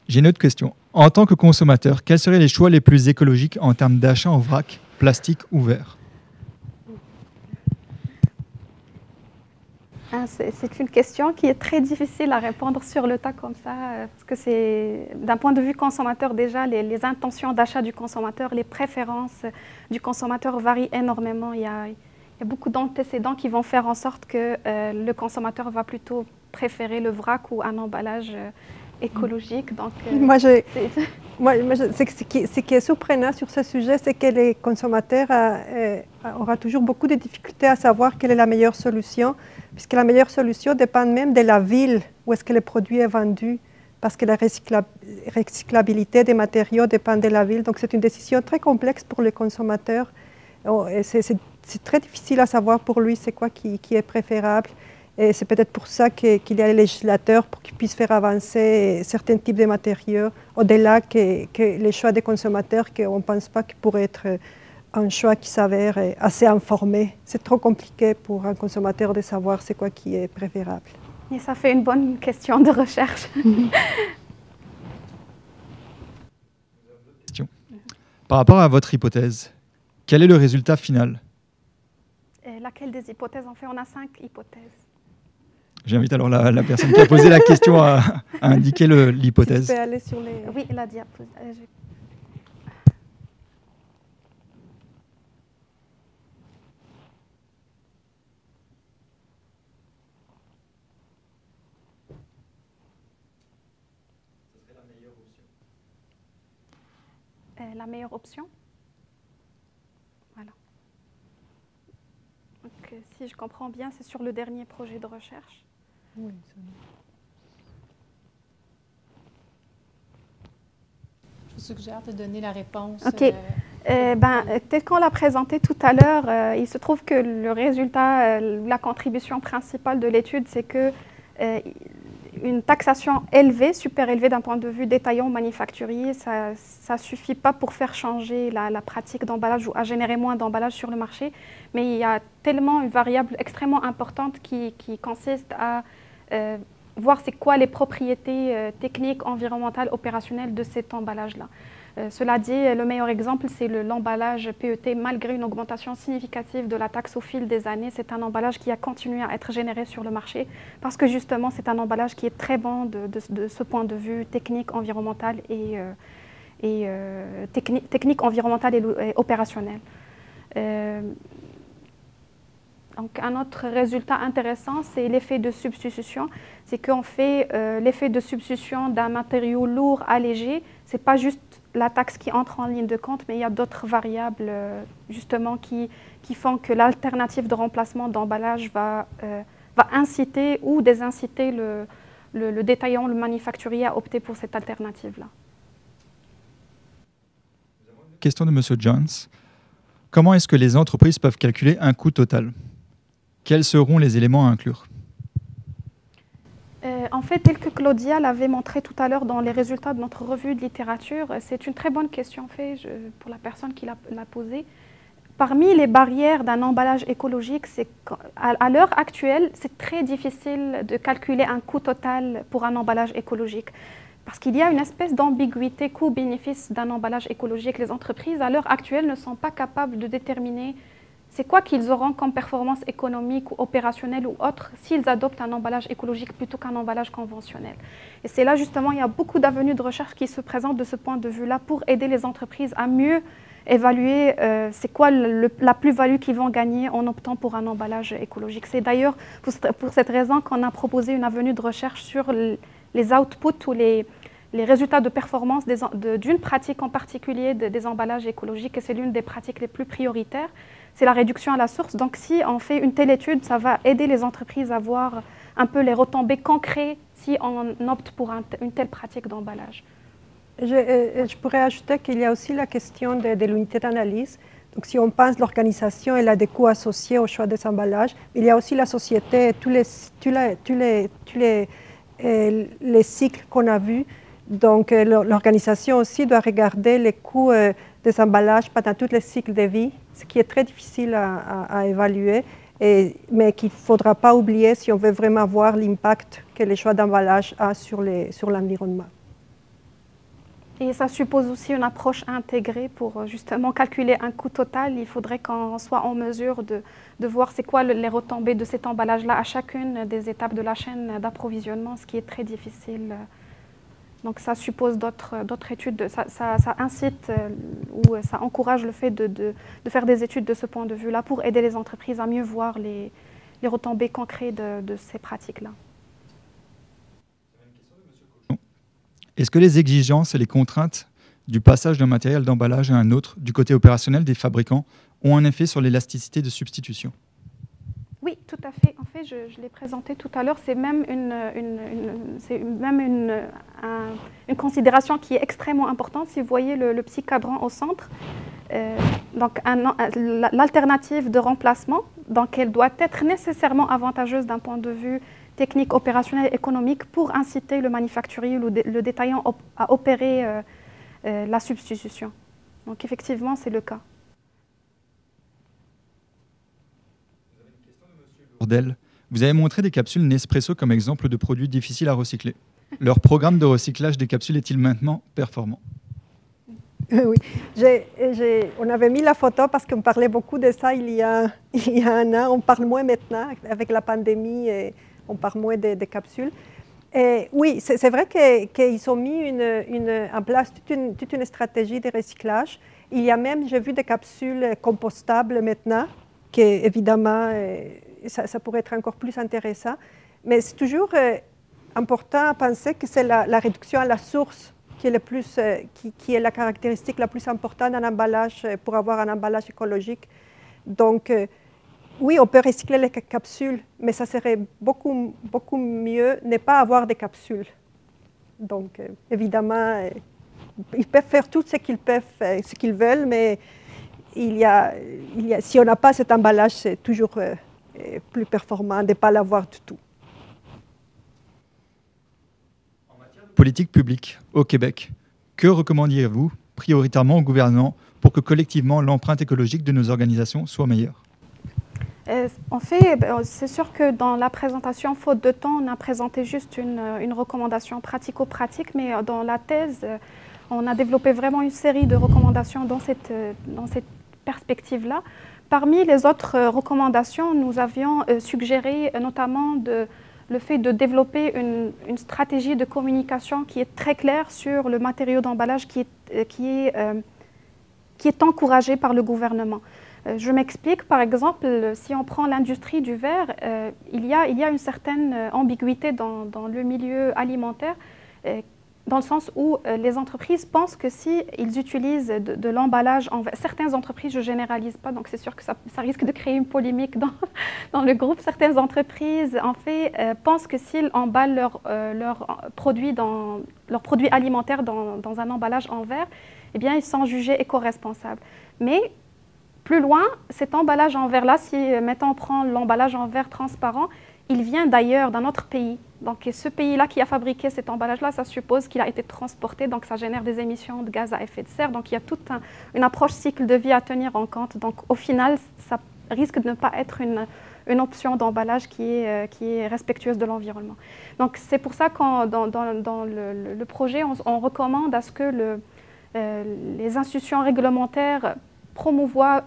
J'ai une autre question. En tant que consommateur, quels seraient les choix les plus écologiques en termes d'achat en vrac, plastique ou verre? C'est une question qui est très difficile à répondre sur le tas comme ça, parce que c'est, d'un point de vue consommateur déjà, les intentions d'achat du consommateur, les préférences du consommateur varient énormément. Il y a beaucoup d'antécédents qui vont faire en sorte que le consommateur va plutôt préférer le vrac ou un emballage écologique. Donc, ce qui est surprenant sur ce sujet, c'est que les consommateurs auront toujours beaucoup de difficultés à savoir quelle est la meilleure solution, puisque la meilleure solution dépend même de la ville où est-ce que le produit est vendu, parce que la recyclabilité des matériaux dépend de la ville. Donc c'est une décision très complexe pour les consommateurs. C'est très difficile à savoir pour lui c'est quoi qui est préférable. Et c'est peut-être pour ça qu'il y a les législateurs pour qu'ils puissent faire avancer certains types de matériaux, au-delà que les choix des consommateurs, qu'on ne pense pas qu'ils pourraient être un choix qui s'avère assez informé. C'est trop compliqué pour un consommateur de savoir c'est quoi qui est préférable. Et ça fait une bonne question de recherche. Par rapport à votre hypothèse, quel est le résultat final? Laquelle des hypothèses? En fait, on a 5 hypothèses. J'invite alors la personne qui a posé la question à indiquer l'hypothèse. Si tu peux aller sur les... Oui, la diapositive. la meilleure option. Voilà. Donc, si je comprends bien, c'est sur le dernier projet de recherche. Oui, Je vous suggère de donner la réponse. OK. Tel qu'on l'a présenté tout à l'heure, il se trouve que le résultat, la contribution principale de l'étude, c'est que une taxation élevée, super élevée d'un point de vue détaillant manufacturier, ça ne suffit pas pour faire changer la pratique d'emballage ou à générer moins d'emballage sur le marché, mais il y a tellement une variable extrêmement importante qui consiste à voir c'est quoi les propriétés techniques, environnementales, opérationnelles de cet emballage-là. Cela dit, le meilleur exemple, c'est l'emballage PET. Malgré une augmentation significative de la taxe au fil des années, c'est un emballage qui a continué à être généré sur le marché parce que justement, c'est un emballage qui est très bon de ce point de vue technique, environnemental et technique, environnemental et opérationnel. Donc, un autre résultat intéressant, c'est l'effet de substitution. C'est qu'on fait l'effet de substitution d'un matériau lourd allégé. Ce n'est pas juste la taxe qui entre en ligne de compte, mais il y a d'autres variables justement qui font que l'alternative de remplacement d'emballage va inciter ou désinciter le détaillant, le manufacturier à opter pour cette alternative-là. Question de M. Jones. Comment est-ce que les entreprises peuvent calculer un coût total? Quels seront les éléments à inclure? En fait, tel que Claudia l'avait montré tout à l'heure dans les résultats de notre revue de littérature, c'est une très bonne question pour la personne qui l'a posée. Parmi les barrières d'un emballage écologique, c'est qu'à l'heure actuelle, c'est très difficile de calculer un coût total pour un emballage écologique. Parce qu'il y a une espèce d'ambiguïté coût-bénéfice d'un emballage écologique. Les entreprises, à l'heure actuelle, ne sont pas capables de déterminer c'est quoi qu'ils auront comme performance économique ou opérationnelle ou autre s'ils adoptent un emballage écologique plutôt qu'un emballage conventionnel. Et c'est là justement, il y a beaucoup d'avenues de recherche qui se présentent de ce point de vue-là pour aider les entreprises à mieux évaluer c'est quoi la plus-value qu'ils vont gagner en optant pour un emballage écologique. C'est d'ailleurs pour cette raison qu'on a proposé une avenue de recherche sur les outputs ou les résultats de performance d'une pratique en particulier des emballages écologiques, et c'est l'une des pratiques les plus prioritaires. C'est la réduction à la source. Donc, si on fait une telle étude, ça va aider les entreprises à voir un peu les retombées concrètes si on opte pour une telle pratique d'emballage. Je pourrais ajouter qu'il y a aussi la question de l'unité d'analyse. Donc, si on pense l'organisation, elle a des coûts associés au choix des emballages. Il y a aussi la société, tous les cycles qu'on a vus. Donc, l'organisation aussi doit regarder les coûts des emballages pendant tous les cycles de vie, ce qui est très difficile à évaluer, mais qu'il ne faudra pas oublier si on veut vraiment voir l'impact que les choix d'emballage ont sur l'environnement. Et ça suppose aussi une approche intégrée pour justement calculer un coût total. Il faudrait qu'on soit en mesure de voir c'est quoi les retombées de cet emballage-là à chacune des étapes de la chaîne d'approvisionnement, ce qui est très difficile. Donc ça suppose d'autres études, ça incite ou ça encourage le fait de faire des études de ce point de vue-là pour aider les entreprises à mieux voir les retombées concrètes de ces pratiques-là. Est-ce que les exigences et les contraintes du passage d'un matériel d'emballage à un autre, du côté opérationnel des fabricants, ont un effet sur l'élasticité de substitution? Oui, tout à fait. En fait, je l'ai présenté tout à l'heure. C'est même une considération qui est extrêmement importante. Si vous voyez le petit cadran au centre, donc l'alternative de remplacement, donc elle doit être nécessairement avantageuse d'un point de vue technique, opérationnel, économique pour inciter le manufacturier ou le détaillant à opérer la substitution. Donc effectivement, c'est le cas. Vous avez montré des capsules Nespresso comme exemple de produits difficiles à recycler. Leur programme de recyclage des capsules est-il maintenant performant? Oui, on avait mis la photo parce qu'on parlait beaucoup de ça il y a un an. On parle moins maintenant avec la pandémie, et on parle moins des capsules. Et oui, c'est vrai qu'ils ont mis en place toute une stratégie de recyclage. Il y a même, j'ai vu des capsules compostables maintenant, qui évidemment, ça pourrait être encore plus intéressant. Mais c'est toujours important à penser que c'est la réduction à la source qui est, qui est la caractéristique la plus importante d'un emballage pour avoir un emballage écologique. Donc, oui, on peut recycler les capsules, mais ça serait beaucoup mieux ne pas avoir de capsules. Donc, évidemment, ils peuvent faire tout ce qu'ils veulent, mais si on n'a pas cet emballage, c'est toujours plus performant de ne pas l'avoir du tout. En matière de politique publique au Québec, que recommanderiez-vous prioritairement aux gouvernants pour que collectivement l'empreinte écologique de nos organisations soit meilleure? En fait, c'est sûr que dans la présentation, faute de temps, on a présenté juste une recommandation pratico-pratique, mais dans la thèse, on a développé vraiment une série de recommandations dans cette perspective-là. Parmi les autres recommandations, nous avions suggéré notamment le fait de développer une stratégie de communication qui est très claire sur le matériau d'emballage qui est encouragé par le gouvernement. Je m'explique, par exemple, si on prend l'industrie du verre, il y a une certaine ambiguïté dans le milieu alimentaire, dans le sens où les entreprises pensent que s'ils utilisent de l'emballage en verre, certaines entreprises, je ne généralise pas, donc c'est sûr que ça risque de créer une polémique dans le groupe, certaines entreprises, en fait, pensent que s'ils emballent leurs produits alimentaires dans un emballage en verre, eh bien, ils sont jugés éco-responsables. Mais plus loin, cet emballage en verre-là, si mettons on prend l'emballage en verre transparent, il vient d'ailleurs, d'un autre pays. Donc ce pays-là qui a fabriqué cet emballage-là, ça suppose qu'il a été transporté, donc ça génère des émissions de gaz à effet de serre. Donc il y a toute une approche cycle de vie à tenir en compte. Donc au final, ça risque de ne pas être une option d'emballage qui est respectueuse de l'environnement. Donc c'est pour ça que dans le projet, on recommande à ce que les institutions réglementaires promouvoir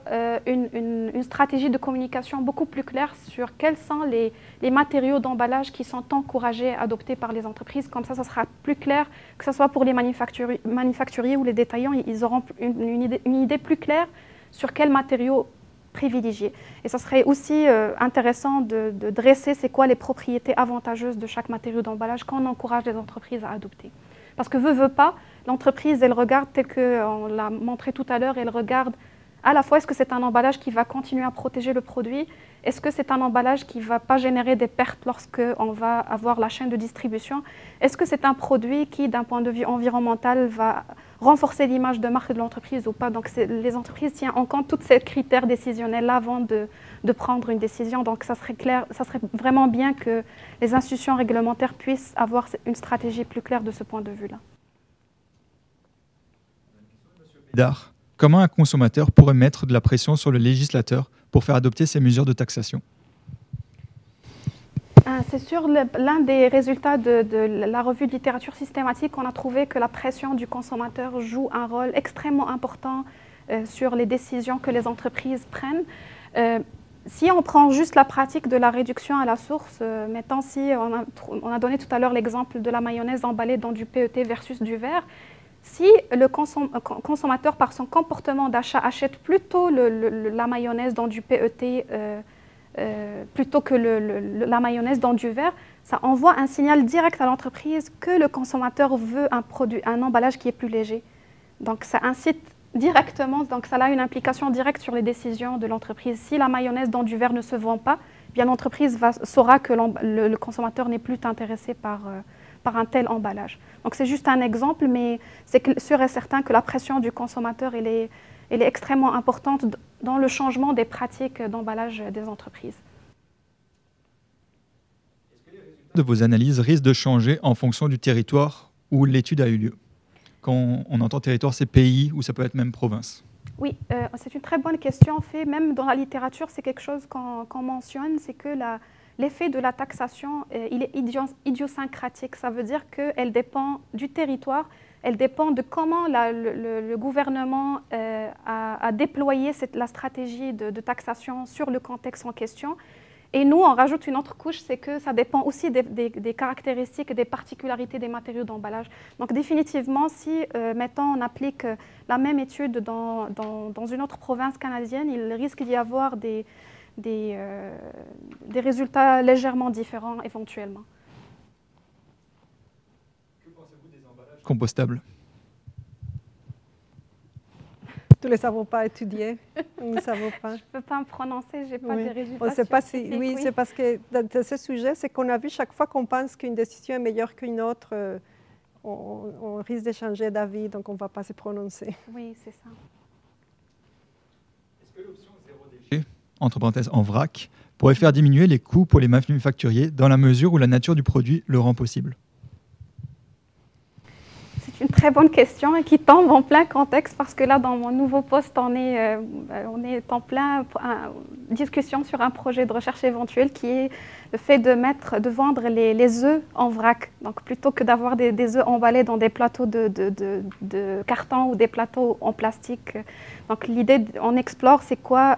une stratégie de communication beaucoup plus claire sur quels sont les matériaux d'emballage qui sont encouragés, adoptés par les entreprises. Comme ça sera plus clair, que ce soit pour les manufacturiers ou les détaillants, ils auront une idée plus claire sur quels matériaux privilégier. Et ça serait aussi intéressant de dresser c'est quoi les propriétés avantageuses de chaque matériau d'emballage quand on encourage les entreprises à adopter. Parce que veut pas, l'entreprise, elle regarde, tel qu'on l'a montré tout à l'heure, elle regarde à la fois, est-ce que c'est un emballage qui va continuer à protéger le produit? Est-ce que c'est un emballage qui ne va pas générer des pertes lorsqu'on va avoir la chaîne de distribution? Est-ce que c'est un produit qui, d'un point de vue environnemental, va renforcer l'image de marque de l'entreprise ou pas? Donc les entreprises tiennent en compte tous ces critères décisionnels avant de prendre une décision. Donc ça serait vraiment bien que les institutions réglementaires puissent avoir une stratégie plus claire de ce point de vue-là. Comment un consommateur pourrait mettre de la pression sur le législateur pour faire adopter ces mesures de taxation? C'est sûr, l'un des résultats de la revue de littérature systématique, on a trouvé que la pression du consommateur joue un rôle extrêmement important sur les décisions que les entreprises prennent. Si on prend juste la pratique de la réduction à la source, mettons si on a donné tout à l'heure l'exemple de la mayonnaise emballée dans du PET versus du verre, si le consommateur, par son comportement d'achat, achète plutôt la mayonnaise dans du PET plutôt que la mayonnaise dans du verre, ça envoie un signal direct à l'entreprise que le consommateur veut un emballage qui est plus léger. Donc ça incite directement, donc ça a une implication directe sur les décisions de l'entreprise. Si la mayonnaise dans du verre ne se vend pas, bien l'entreprise saura que le consommateur n'est plus intéressé par un tel emballage. Donc c'est juste un exemple, mais c'est sûr et certain que la pression du consommateur elle est extrêmement importante dans le changement des pratiques d'emballage des entreprises. Est-ce que les résultats de vos analyses risquent de changer en fonction du territoire où l'étude a eu lieu? Quand on entend territoire, c'est pays ou ça peut être même province? Oui, c'est une très bonne question. En fait, même dans la littérature, c'est quelque chose qu'on mentionne, c'est que l'effet de la taxation, il est idiosyncratique. Ça veut dire qu'elle dépend du territoire, elle dépend de comment le gouvernement a déployé la stratégie de taxation sur le contexte en question. Et nous, on rajoute une autre couche, c'est que ça dépend aussi des caractéristiques et des particularités des matériaux d'emballage. Donc définitivement, si, mettons, on applique la même étude dans une autre province canadienne, il risque d'y avoir des résultats légèrement différents éventuellement. Que pensez-vous des emballages compostables? Nous ne les avons pas étudiés. Nous ne savons pas. Je ne peux pas me prononcer, je n'ai pas Oui. de résultats. On sait pas si, scientifiques, oui, c'est parce que dans ce sujet, c'est qu'on a vu chaque fois qu'on pense qu'une décision est meilleure qu'une autre, on risque de changer d'avis, donc on ne va pas se prononcer. Oui, c'est ça. Est-ce que l'option zéro déchet, entre parenthèses en vrac, pourrait faire diminuer les coûts pour les manufacturiers dans la mesure où la nature du produit le rend possible? C'est une très bonne question et qui tombe en plein contexte parce que là, dans mon nouveau poste, on est en plein discussion sur un projet de recherche éventuel qui est le fait de vendre les œufs en vrac. Donc, plutôt que d'avoir des œufs emballés dans des plateaux de carton ou des plateaux en plastique. Donc, l'idée, on explore, c'est quoi?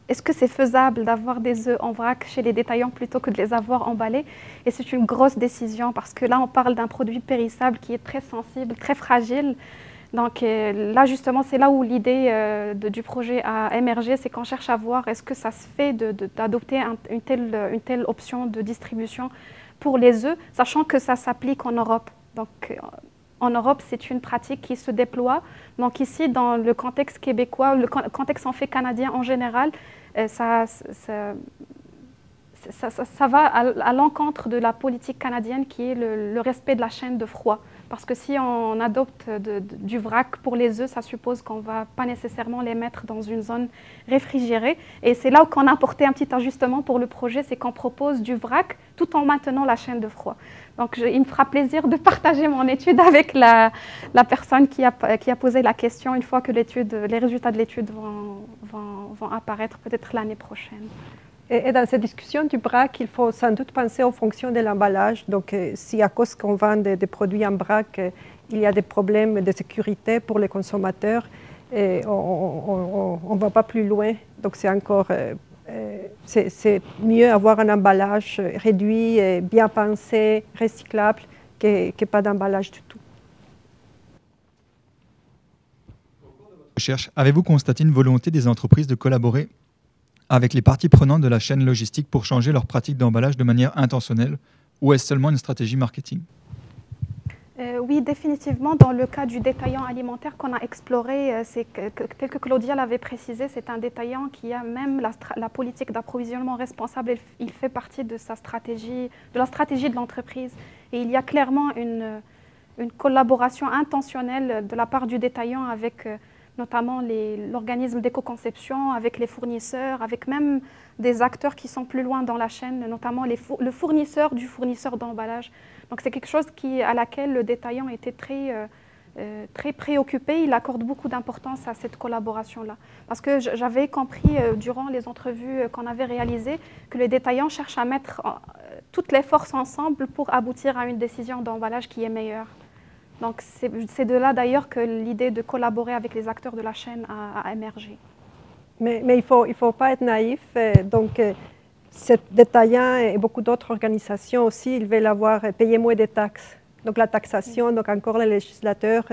Est-ce que c'est faisable d'avoir des œufs en vrac chez les détaillants plutôt que de les avoir emballés? Et c'est une grosse décision parce que là, on parle d'un produit périssable qui est très sensible, très fragile. Donc là, justement, c'est là où l'idée du projet a émergé, c'est qu'on cherche à voir est-ce que ça se fait d'adopter une telle option de distribution pour les œufs, sachant que ça s'applique en Europe. Donc en Europe, c'est une pratique qui se déploie. Donc ici, dans le contexte québécois, le contexte en fait canadien en général, ça va à l'encontre de la politique canadienne qui est le respect de la chaîne de froid. Parce que si on adopte du vrac pour les œufs, ça suppose qu'on ne va pas nécessairement les mettre dans une zone réfrigérée. Et c'est là qu'on a apporté un petit ajustement pour le projet, c'est qu'on propose du vrac tout en maintenant la chaîne de froid. Donc il me fera plaisir de partager mon étude avec la personne qui a posé la question une fois que les résultats de l'étude vont apparaître peut-être l'année prochaine. Et dans cette discussion du vrac, il faut sans doute penser en fonction de l'emballage. Donc, si à cause qu'on vend des produits en vrac, il y a des problèmes de sécurité pour les consommateurs, on ne va pas plus loin. Donc, c'est mieux avoir un emballage réduit, bien pensé, recyclable, que pas d'emballage du tout. Avez-vous constaté une volonté des entreprises de collaborer avec les parties prenantes de la chaîne logistique pour changer leurs pratiques d'emballage de manière intentionnelle, ou est-ce seulement une stratégie marketing? Oui, définitivement. Dans le cas du détaillant alimentaire qu'on a exploré, tel que Claudia l'avait précisé, c'est un détaillant qui a même la politique d'approvisionnement responsable. Il fait partie de la stratégie de l'entreprise. Et il y a clairement une collaboration intentionnelle de la part du détaillant avec notamment l'organisme d'éco-conception, avec les fournisseurs, avec même des acteurs qui sont plus loin dans la chaîne, notamment le fournisseur du fournisseur d'emballage. Donc c'est quelque chose à laquelle le détaillant était très préoccupé. Il accorde beaucoup d'importance à cette collaboration-là. Parce que j'avais compris durant les entrevues qu'on avait réalisées que les détaillants cherchent à mettre toutes les forces ensemble pour aboutir à une décision d'emballage qui est meilleure. Donc c'est de là d'ailleurs que l'idée de collaborer avec les acteurs de la chaîne a émergé. Mais il faut pas être naïf. Donc, ces détaillants et beaucoup d'autres organisations aussi, ils veulent payer moins de taxes. Donc la taxation, donc encore les législateurs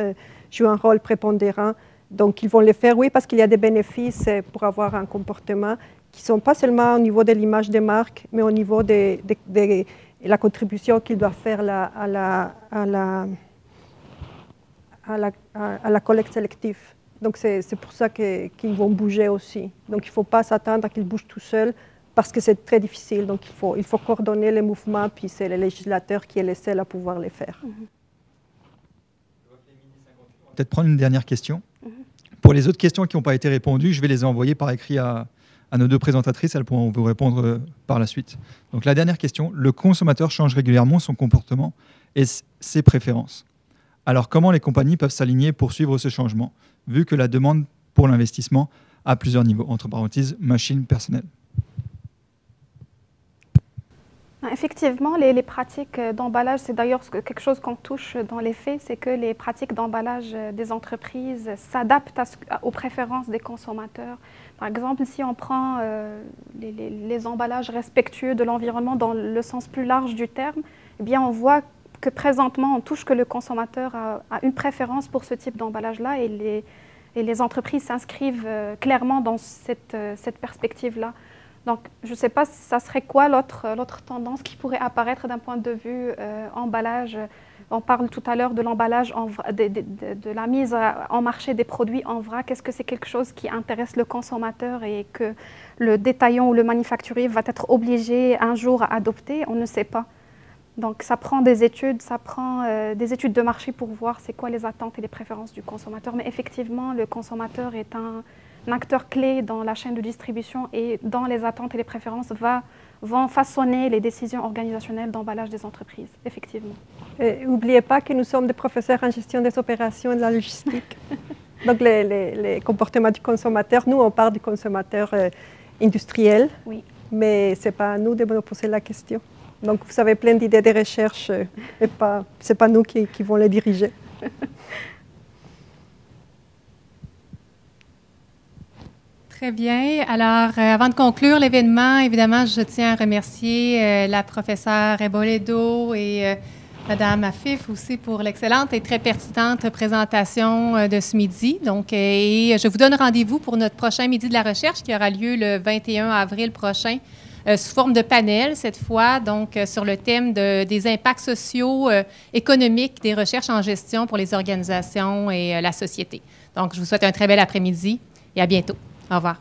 jouent un rôle prépondérant. Donc ils vont le faire, oui, parce qu'il y a des bénéfices pour avoir un comportement qui ne sont pas seulement au niveau de l'image des marques, mais au niveau de la contribution qu'ils doivent faire à la collecte sélective. Donc c'est pour ça qu'ils vont bouger aussi. Donc il ne faut pas s'attendre à qu'ils bougent tout seuls parce que c'est très difficile. Donc il faut coordonner les mouvements, puis c'est le législateur qui est le seul à pouvoir les faire. Peut-être prendre une dernière question. Pour les autres questions qui n'ont pas été répondues, je vais les envoyer par écrit à nos deux présentatrices. Elles pourront vous répondre par la suite. Donc la dernière question, le consommateur change régulièrement son comportement et ses préférences. Alors, comment les compagnies peuvent s'aligner pour suivre ce changement, vu que la demande pour l'investissement a plusieurs niveaux, entre parenthèses, machine, personnel? Effectivement, les pratiques d'emballage, c'est d'ailleurs quelque chose qu'on touche dans les faits, c'est que les pratiques d'emballage des entreprises s'adaptent aux préférences des consommateurs. Par exemple, si on prend les emballages respectueux de l'environnement dans le sens plus large du terme, eh bien, on voit que présentement, on touche que le consommateur a une préférence pour ce type d'emballage-là et les entreprises s'inscrivent clairement dans cette perspective-là. Donc, je ne sais pas si ça serait quoi l'autre tendance qui pourrait apparaître d'un point de vue emballage. On parle tout à l'heure de l'emballage, de la mise en marché des produits en vrac. Est-ce que c'est quelque chose qui intéresse le consommateur et que le détaillant ou le manufacturier va être obligé un jour à adopter? On ne sait pas. Donc, ça prend des études, des études de marché pour voir c'est quoi les attentes et les préférences du consommateur. Mais effectivement, le consommateur est un acteur clé dans la chaîne de distribution et dans les attentes et les préférences vont façonner les décisions organisationnelles d'emballage des entreprises, effectivement. N'oubliez pas que nous sommes des professeurs en gestion des opérations et de la logistique. Donc, les comportements du consommateur, nous, on parle du consommateur industriel, oui. Mais ce n'est pas à nous de nous poser la question. Donc, vous avez plein d'idées de recherche, mais ce n'est pas nous qui vont les diriger. Très bien. Alors, avant de conclure l'événement, évidemment, je tiens à remercier la professeure Eboledo et Madame Afif aussi pour l'excellente et très pertinente présentation de ce midi. Donc, et je vous donne rendez-vous pour notre prochain Midi de la recherche qui aura lieu le 21 avril prochain sous forme de panel cette fois, donc sur le thème des impacts sociaux, économiques des recherches en gestion pour les organisations et la société. Donc, je vous souhaite un très bel après-midi et à bientôt. Au revoir.